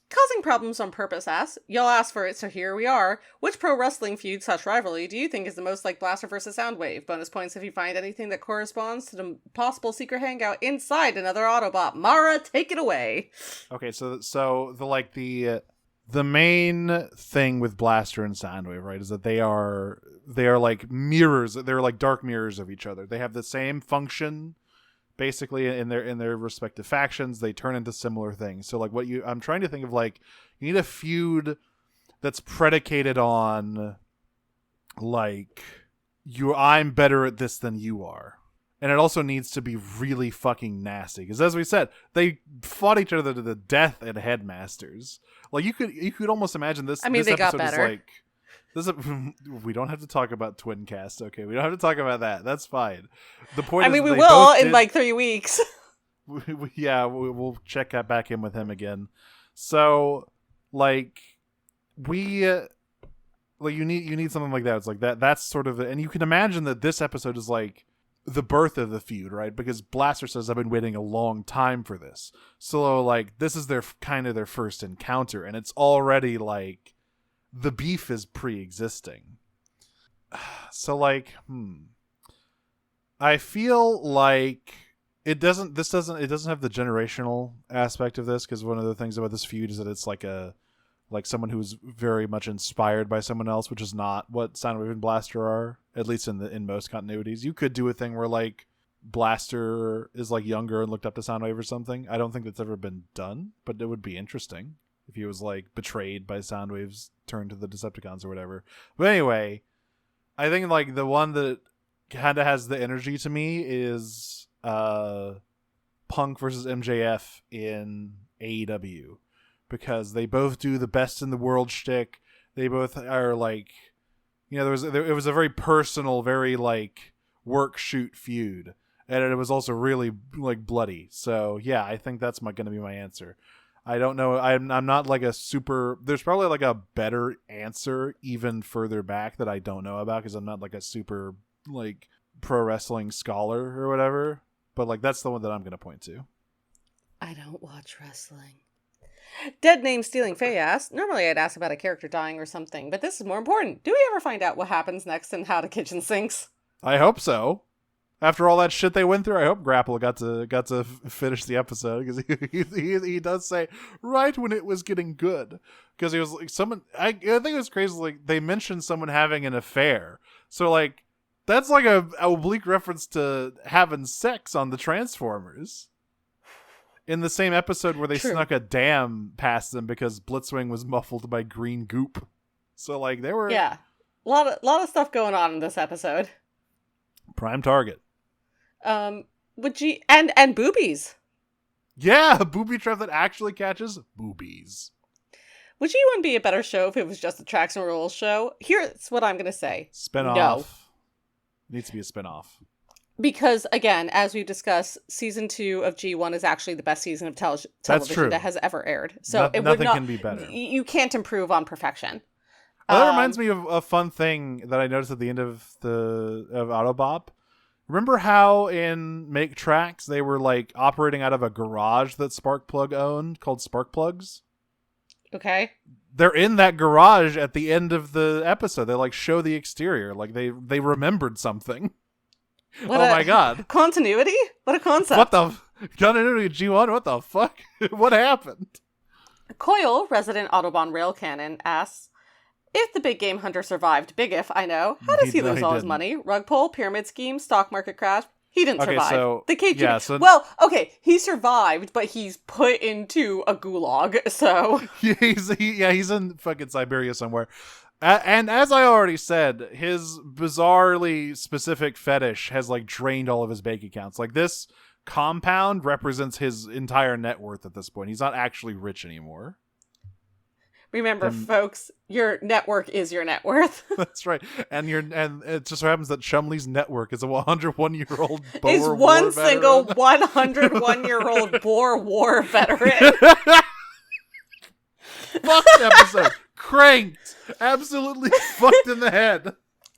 Causing problems on purpose asks, y'all asked for it, so here we are. Which pro wrestling feud / rivalry do you think is the most like Blaster vs. Soundwave? Bonus points if you find anything that corresponds to the possible secret hangout inside another Auto-Bop. Mara, take it away. Okay, so the main thing with Blaster and Soundwave, right, is that they are like mirrors. They're like dark mirrors of each other. They have the same function. Basically, in their respective factions, they turn into similar things. So, like, I'm trying to think of, like, you need a feud that's predicated on, like, I'm better at this than you are, and it also needs to be really fucking nasty. Because as we said, they fought each other to the death at Headmasters. Like, you could almost imagine this. I mean, this they episode got better. Is like, we don't have to talk about Twin Cast, okay? We don't have to talk about that. That's fine. The point. I mean, we will in like 3 weeks. We'll check back in with him again. So, like, you need something like that. It's like that. That's sort of, and you can imagine that this episode is like the birth of the feud, right? Because Blaster says, I've been waiting a long time for this. So, like, this is their kind of their first encounter, and it's already, like, the beef is pre-existing. So, like, I feel like it doesn't have the generational aspect of this, because one of the things about this feud is that it's like someone who's very much inspired by someone else, which is not what Soundwave and Blaster are, at least in most continuities. You could do a thing where, like, Blaster is, like, younger and looked up to Soundwave or something. I don't think that's ever been done, but it would be interesting if he was, like, betrayed by Soundwave's turn to the Decepticons or whatever. But anyway, I think, like, the one that kind of has the energy to me is Punk versus MJF in AEW. Because they both do the best in the world shtick. They both are, like, you know, it was a very personal, very, like, work shoot feud, and it was also really, like, bloody. So yeah, I think that's going to be my answer. I don't know. I'm not like a super. There's probably like a better answer even further back that I don't know about, because I'm not like a super, like, pro wrestling scholar or whatever. But, like, that's the one that I'm going to point to. I don't watch wrestling. Dead Name Stealing Faye asks, normally I'd ask about a character dying or something, but this is more important. Do we ever find out what happens next in How the Kitchen Sinks? I hope so. After all that shit they went through, I hope Grapple got to finish the episode, because he does say right when it was getting good, because he was like someone. I think it was crazy. Like, they mentioned someone having an affair, so, like, that's like a oblique reference to having sex on the Transformers. In the same episode where they snuck a dam past them because Blitzwing was muffled by green goop. So, like, they were... Yeah. A lot of stuff going on in this episode. Prime target. And boobies. Yeah, a booby trap that actually catches boobies. Would G1 be a better show if it was just a Tracks and Rules show? Here's what I'm going to say. Spin-off. No. Needs to be a spin-off. Because, again, as we've discussed, season 2 of G1 is actually the best season of television that has ever aired. So nothing can be better. You can't improve on perfection. Well, that reminds me of a fun thing that I noticed at the end of Auto-Bop. Remember how in Make Tracks they were, like, operating out of a garage that Sparkplug owned called Sparkplugs? Okay. They're in that garage at the end of the episode. They, like, show the exterior. Like, they remembered something. My god. Continuity? What a concept. What the... Continuity G1? What the fuck? What happened? Coil, resident Autobahn rail cannon, asks, if the big game hunter survived, big if, I know, how does he lose all his money? Rug pull, pyramid scheme, stock market crash? He didn't survive. So, the cage. Yeah, so... Well, okay, he survived, but he's put into a gulag, so... he's in fucking Siberia somewhere. And as I already said, his bizarrely specific fetish has, like, drained all of his bank accounts. Like, this compound represents his entire net worth at this point. He's not actually rich anymore. Remember, folks, your network is your net worth. That's right. And it just so happens that Chumley's network is a 101-year-old Boer is War one veteran. Single 101-year-old Boer War veteran. Fucked episode. Cranked. Absolutely fucked in the head.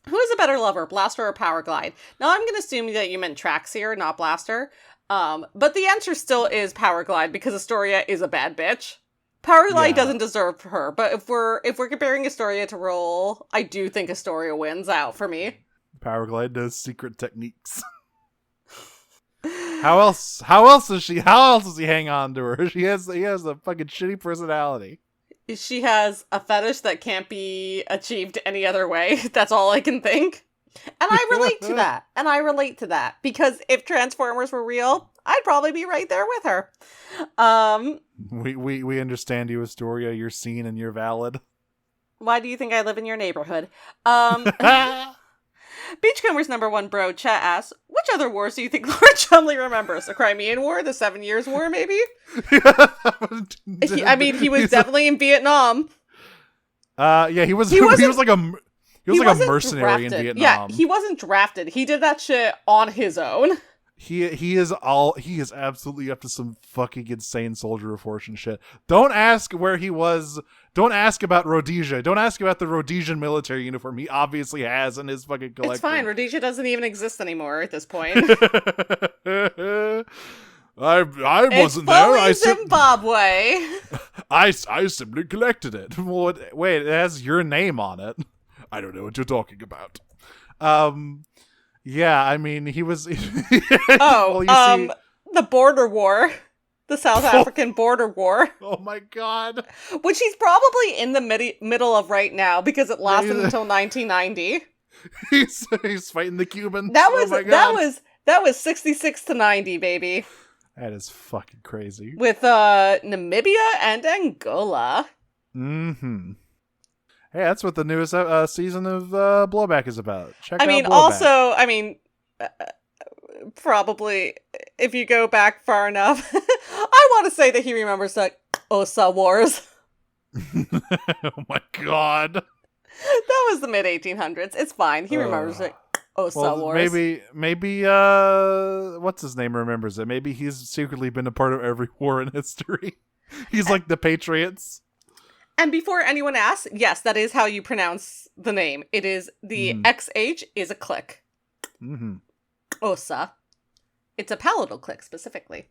Who is a better lover, Blaster or Powerglide? Now, I'm going to assume that you meant Trax here, not Blaster. But the answer still is Powerglide, because Astoria is a bad bitch. Powerglide doesn't deserve her, but if we're comparing Astoria to Roll, I do think Astoria wins out for me. Powerglide knows secret techniques. How else does he hang on to her? He has a fucking shitty personality. She has a fetish that can't be achieved any other way. That's all I can think. And I relate to that. Because if Transformers were real, I'd probably be right there with her. We understand you, Astoria. You're seen and you're valid. Why do you think I live in your neighborhood? Beachcomber's #1 bro chat asks, which other wars do you think Lord Chumley remembers? The Crimean War? The 7 Years' War, maybe? He was definitely in Vietnam. He was like a mercenary drafted. in Vietnam. Yeah, he wasn't drafted. He did that shit on his own. He is absolutely up to some fucking insane Soldier of Fortune shit. Don't ask where he was. Don't ask about Rhodesia. Don't ask about the Rhodesian military uniform he obviously has in his fucking collection. It's fine. Rhodesia doesn't even exist anymore at this point. I wasn't there. It's fully Zimbabwe. I simply collected it. Well, wait, it has your name on it. I don't know what you're talking about. Yeah, I mean, he was... the border war. The South African border war. Oh my god. Which he's probably in the middle of right now because it lasted until 1990. He's fighting the Cubans. That was 66 to 90, baby. That is fucking crazy. With Namibia and Angola. Mm-hmm. Hey, that's what the newest season of Blowback is about. Check out Blowback. Also, probably, if you go back far enough, I want to say that he remembers the Osa Wars. Oh my god. That was the mid-1800s. It's fine. He remembers it. Osa Wars. Maybe what's his name remembers it. Maybe he's secretly been a part of every war in history. He's like the Patriots. And before anyone asks, yes, that is how you pronounce the name. It is the XH is a click. Mm-hmm. Osa. It's a palatal click specifically.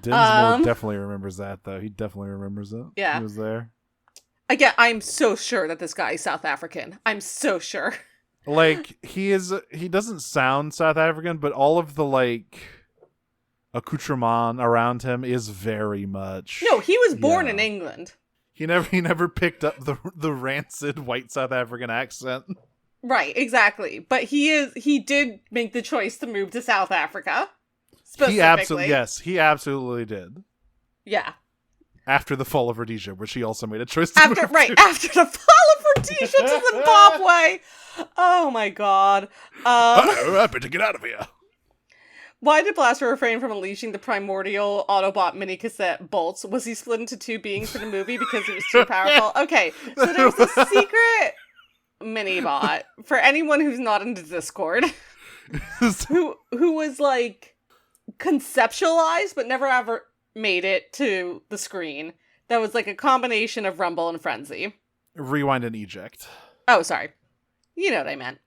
Dinsmore definitely remembers that, though. He definitely remembers it. Yeah. He was there. Again, I'm so sure that this guy is South African. I'm so sure. Like, he doesn't sound South African, but all of the, like, accoutrement around him is very much... No, he was born in England. He never picked up the rancid white South African accent. Right, exactly. But he did make the choice to move to South Africa. He absolutely did. Yeah. After the fall of Rhodesia, where she also made a choice to move after the fall of Rhodesia to Zimbabwe. Oh my god. I better get out of here. Why did Blaster refrain from unleashing the primordial Auto-Bop mini cassette bolts? Was he split into two beings for the movie because it was too powerful? Okay, so there's a secret mini bot for anyone who's not into Discord who was like conceptualized but never ever made it to the screen. That was like a combination of Rumble and Frenzy. Rewind and eject. Oh, sorry. You know what I meant.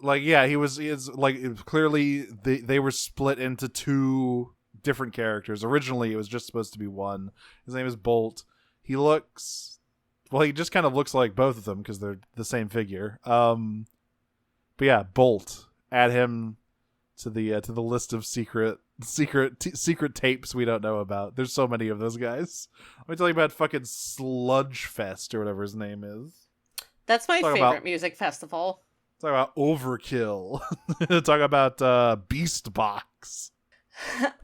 Like, yeah, he is like, it was clearly they were split into two different characters. Originally, it was just supposed to be one. His name is Bolt. He just kind of looks like both of them because they're the same figure. But yeah, Bolt. Add him to the list of secret tapes we don't know about. There's so many of those guys. Let me tell you about fucking Sludge Fest or whatever his name is. That's my favorite music festival. Talk about Overkill. Talk about Beast Box.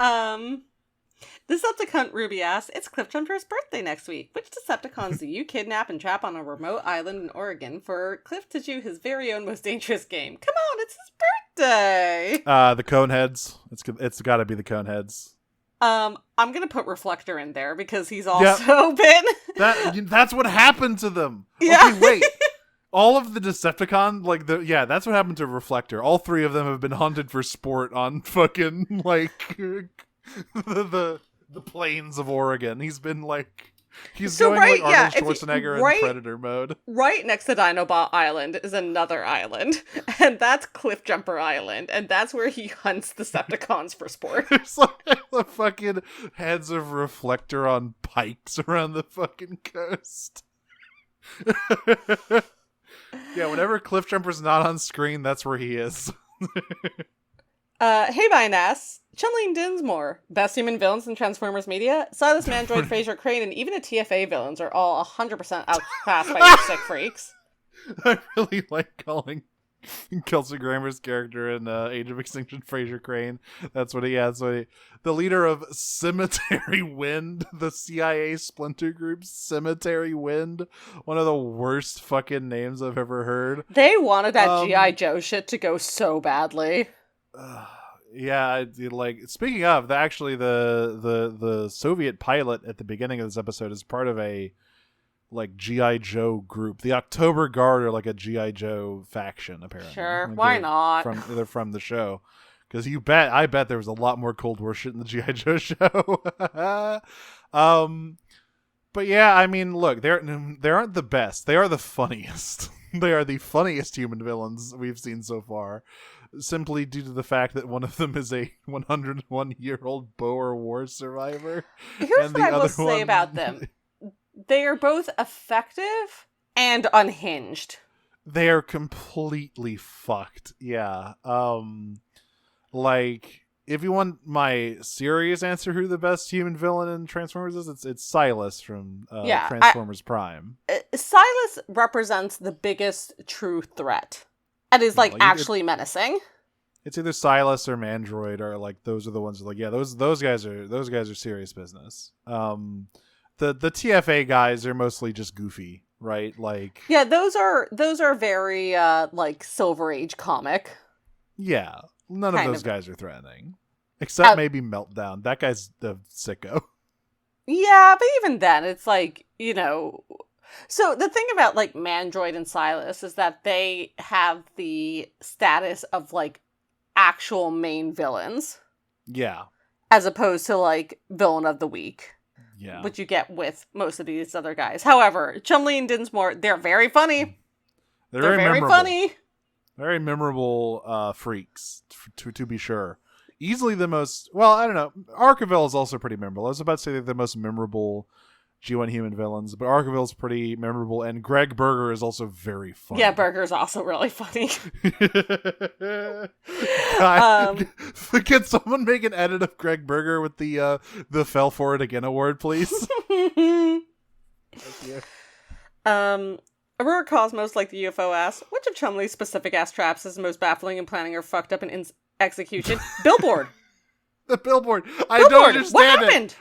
Decepticon Ruby asks, it's Cliffjumper's birthday next week. Which Decepticons do you kidnap and trap on a remote island in Oregon for Cliff to do his very own most dangerous game? Come on, it's his birthday! The Coneheads. It's gotta be the Coneheads. I'm gonna put Reflector in there because he's also been... That's what happened to them! Yeah. Okay, wait. All of the Decepticon, that's what happened to Reflector. All three of them have been hunted for sport on fucking, like, the plains of Oregon. He's been, like, going like Arnold Schwarzenegger in Predator mode. Right next to Dinobot Island is another island, and that's Cliffjumper Island, and that's where he hunts Decepticons for sport. It's like the fucking heads of Reflector on pikes around the fucking coast. Yeah, whenever Cliffjumper's not on screen, that's where he is. Hey, Vine-ass. Chun-Li Dinsmore. Best human villains in Transformers media? Silas Mandroid, Fraser Crane, and even the TFA villains are all 100% outclassed by your sick freaks. I really like calling Kelsey Grammer's character in Age of Extinction Fraser Crane. That's what he has. The leader of Cemetery Wind, the CIA splinter group Cemetery Wind. One of the worst fucking names I've ever heard. They wanted that G.I. Joe shit to go so badly. Yeah, speaking of, the Soviet pilot at the beginning of this episode is part of a like GI Joe group. The October Guard are like a GI Joe faction, apparently. Sure, Like, why not? They're from the show. Because I bet there was a lot more Cold War shit in the GI Joe show. But yeah, I mean, look, they aren't the best. They are the funniest. They are the funniest human villains we've seen so far, simply due to the fact that one of them is a 101-year-old Boer War survivor. Here's what I will say about them. They are both effective and unhinged. They are completely fucked. Yeah. Like, if you want my serious answer who the best human villain in Transformers is, it's Silas from Transformers Prime. Silas represents the biggest true threat and is actually menacing. It's either Silas or Mandroid, or like those are the ones like, yeah, those guys are serious business. The TFA guys are mostly just goofy, right? Like, yeah, those are very like Silver Age comic. Yeah. None of those guys are threatening. Except maybe Meltdown. That guy's the sicko. Yeah, but even then, it's like, So the thing about, like, Mandroid and Silas is that they have the status of, like, actual main villains. Yeah. As opposed to, like, villain of the week. Yeah. Which you get with most of these other guys. However, Chumlee and Dinsmore, they're very funny. They're very memorable. Funny. Very memorable freaks, to be sure. Easily the most... Well, I don't know. Arkaville is also pretty memorable. I was about to say they're the most memorable G1 human villains, but Arkaville's pretty memorable, and Greg Berger is also very funny. Yeah, Berger's also really funny. Can someone make an edit of Greg Berger with the Fell For It Again award, please? Thank you. Aurora Cosmos, like the UFO, asks, which of Chumlee's specific ass traps is most baffling in planning or fucked up in execution? Billboard. The billboard. I don't understand what happened?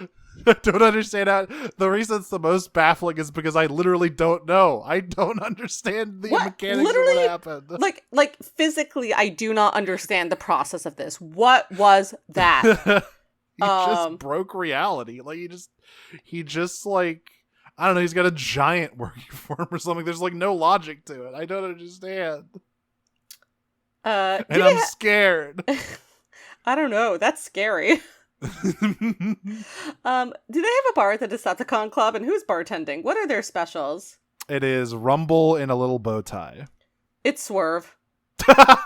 I don't understand how. The reason it's the most baffling is because I literally don't know. I don't understand the mechanics of what happened. Like physically, I do not understand the process of this. What was that? He just broke reality. Like he just like, I don't know, he's got a giant working for him or something. There's like no logic to it. I don't understand. And I'm scared. I don't know. That's scary. Do they have a bar at the Decepticon Club? And who's bartending? What are their specials? It is Rumble in a little bow tie. It's Swerve.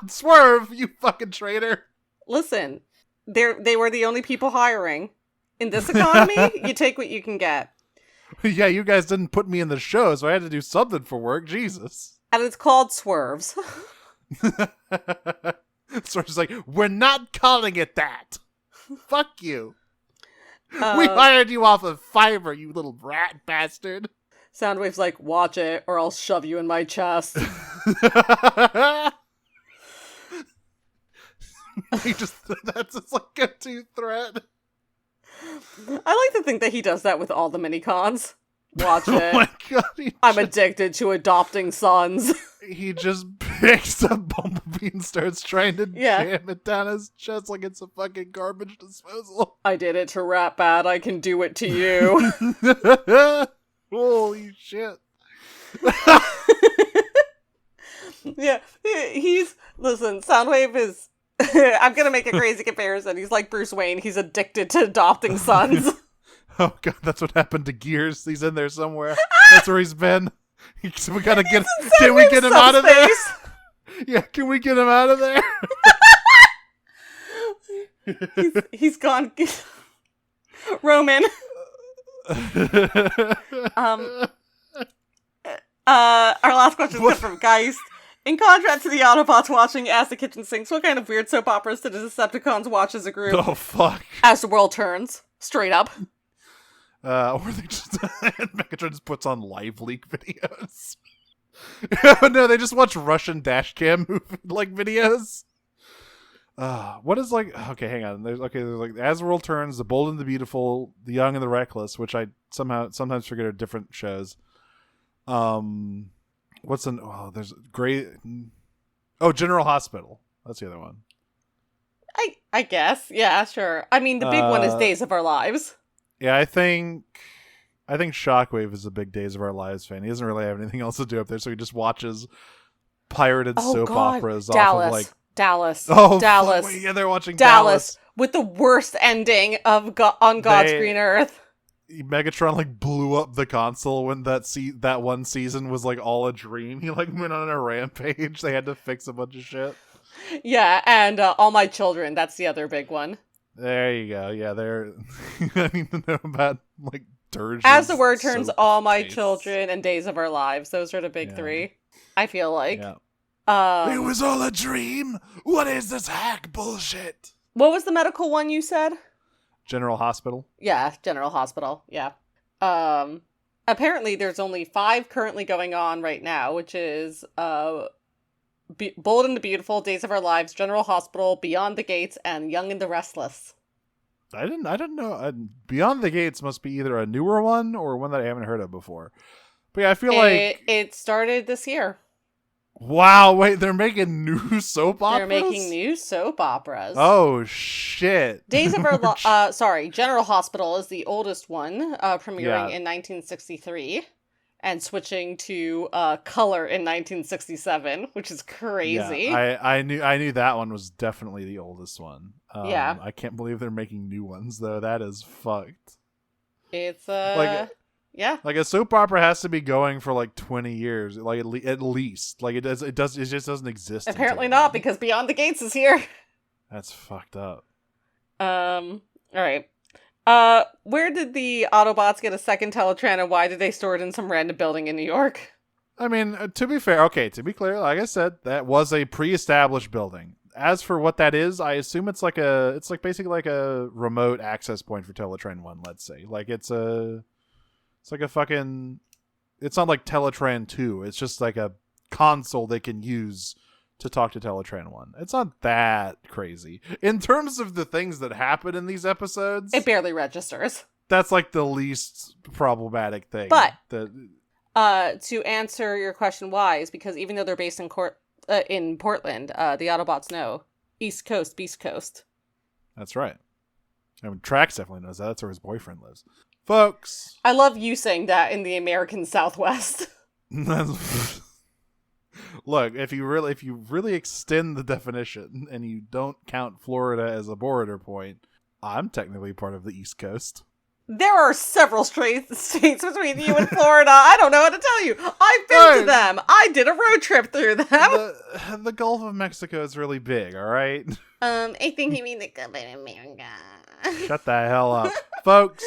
Swerve, you fucking traitor. Listen, they were the only people hiring. In this economy, you take what you can get. Yeah, you guys didn't put me in the show, so I had to do something for work. Jesus. And it's called Swerves. Swerve's like, we're not calling it that. Fuck you. We hired you off of Fiverr, you little rat bastard. Soundwave's like, watch it, or I'll shove you in my chest. That's his like go-to threat. I like to think that he does that with all the mini-cons. Watch it. Oh my god. I'm addicted to adopting sons. He just picks up Bumblebee and starts trying to jam it down his chest like it's a fucking garbage disposal. I did it to Rat Bad, I can do it to you. Holy shit. Yeah, listen, Soundwave is, I'm gonna make a crazy comparison. He's like Bruce Wayne, he's addicted to adopting sons. Oh god, that's what happened to Gears. He's in there somewhere. That's where he's been. So we gotta get. Can we get him out of there? Yeah, can we get him out of there? he's gone. Roman. Our last question is from Geist. In contrast to the Autobots watching As the Kitchen Sinks, what kind of weird soap operas do the Decepticons watch as a group? Oh fuck! As the world turns, straight up. Or they just Megatron just puts on live leak videos. No, they just watch Russian dashcam like videos. What is like? Okay, hang on. There's like As the World Turns, The Bold and the Beautiful, The Young and the Reckless, which I sometimes forget are different shows. What's an? Oh, there's great. Oh, General Hospital. That's the other one. I guess. Yeah, sure. I mean, the big one is Days of Our Lives. Yeah, I think I think Shockwave is a big Days of Our Lives fan. He doesn't really have anything else to do up there, so he just watches pirated soap operas Dallas. off of like Dallas. Oh, Dallas. Wait, yeah, they're watching Dallas with the worst ending of on God's Green Earth. Megatron like blew up the console when that one season was like all a dream. He like went on a rampage. They had to fix a bunch of shit. Yeah, and All My Children. That's the other big one. There you go. Yeah, they're. I need to know about like Dirge's As the Word Turns, All My face. Children, and Days of Our Lives. Those are the big three. I feel like. Yeah. It was all a dream. What is this hack bullshit? What was the medical one you said? General Hospital. Yeah, General Hospital. Yeah. Apparently, there's only 5 currently going on right now, which is Bold and the Beautiful, Days of Our Lives, General Hospital, Beyond the Gates, and Young and the Restless. I didn't know. Beyond the Gates must be either a newer one or one that I haven't heard of before. But yeah, I feel like it started this year. Wow, wait, they're making new soap operas? They're making new soap operas. Oh, shit. Days of Our General Hospital is the oldest one, premiering in 1963, and switching to color in 1967, which is crazy. Yeah, I knew that one was definitely the oldest one. Yeah. I can't believe they're making new ones, though. That is fucked. It's, yeah. Like a soap opera has to be going for like 20 years, like at least. Like it just doesn't exist. Apparently not, because Beyond the Gates is here. That's fucked up. All right. Where did the Autobots get a second Teletran, and why did they store it in some random building in New York? I mean, to be fair, to be clear, like I said, that was a pre-established building. As for what that is, I assume it's basically like a remote access point for Teletran 1, let's say. Like it's like a fucking... It's not like Teletran 2. It's just like a console they can use to talk to Teletran 1. It's not that crazy. In terms of the things that happen in these episodes... It barely registers. That's like the least problematic thing. But, to answer your question why, is because even though they're based in Portland, the Autobots know. East Coast, Beast Coast. That's right. I mean, Trax definitely knows that. That's where his boyfriend lives. Folks. I love you saying that in the American Southwest. Look, if you really extend the definition and you don't count Florida as a border point, I'm technically part of the East Coast. There are several states between you and Florida. I don't know how to tell you. I've been to them. I did a road trip through them. The Gulf of Mexico is really big, all right? I think you mean the Gulf of America. Shut the hell up. Folks,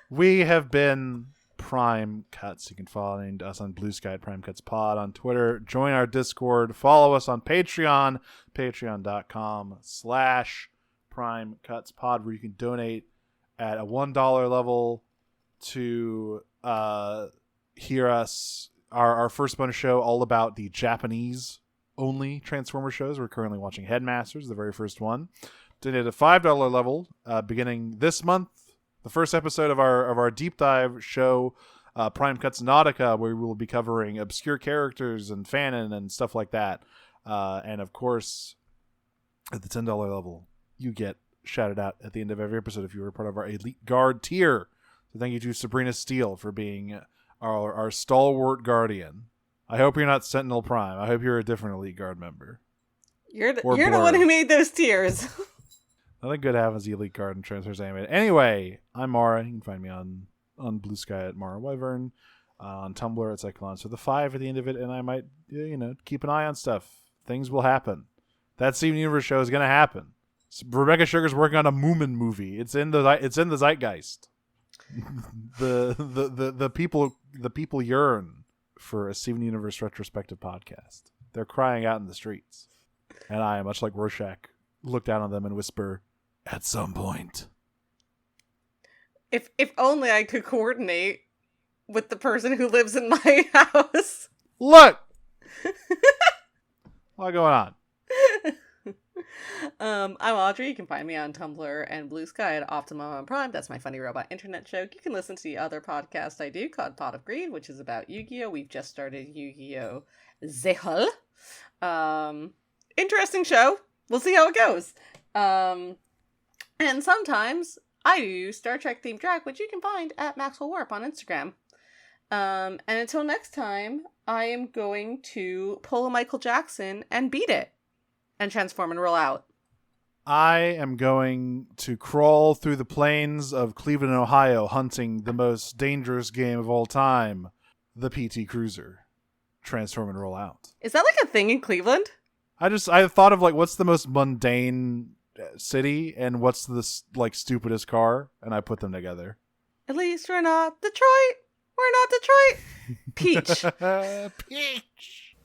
we have been Prime Cuts. You can follow us on Blue Sky at Prime Cuts Pod on Twitter. Join our Discord. Follow us on Patreon, patreon.com/Prime Cuts Pod, where you can donate at a $1 level to hear us, our first bonus show all about the Japanese only Transformer shows. We're currently watching Headmasters, the very first one. Donate at a $5 level beginning this month. The first episode of our deep dive show, Prime Cuts Nautica, where we will be covering obscure characters and fanon and stuff like that. And of course, at the $10 level, you get shouted out at the end of every episode if you were part of our Elite Guard tier. So thank you to Sabrina Steele for being our stalwart guardian. I hope you're not Sentinel Prime. I hope you're a different Elite Guard member. You're the one who made those tiers. Nothing good happens to Elite Guard and Transfers Animated. Anyway, I'm Mara. You can find me on Blue Sky at Mara Wyvern. On Tumblr, it's Echelons with a 5 at the end of it, and I might, keep an eye on stuff. Things will happen. That Steven Universe show is going to happen. Rebecca Sugar's working on a Moomin movie. It's in the zeitgeist. the people yearn for a Steven Universe retrospective podcast. They're crying out in the streets, and I, much like Rorschach, look down on them and whisper, "At some point." If only I could coordinate with the person who lives in my house. Look, what's going on? I'm Audrey. You can find me on Tumblr and Blue Sky at Optimum Prime. That's my funny robot internet show. You can listen to the other podcast I do called Pot of Greed, which is about Yu-Gi-Oh! We've just started Yu-Gi-Oh! Zehul. Interesting show. We'll see how it goes. And sometimes I do Star Trek themed drag, which you can find at Maxwell Warp on Instagram. And until next time, I am going to pull a Michael Jackson and beat it and transform and roll out. I am going to crawl through the plains of Cleveland, Ohio, hunting the most dangerous game of all time, the PT Cruiser. Transform and roll out. Is that like a thing in Cleveland? I thought of like what's the most mundane city and what's the like stupidest car, and I put them together. At least we're not Detroit. We're not Detroit. Peach. Peach.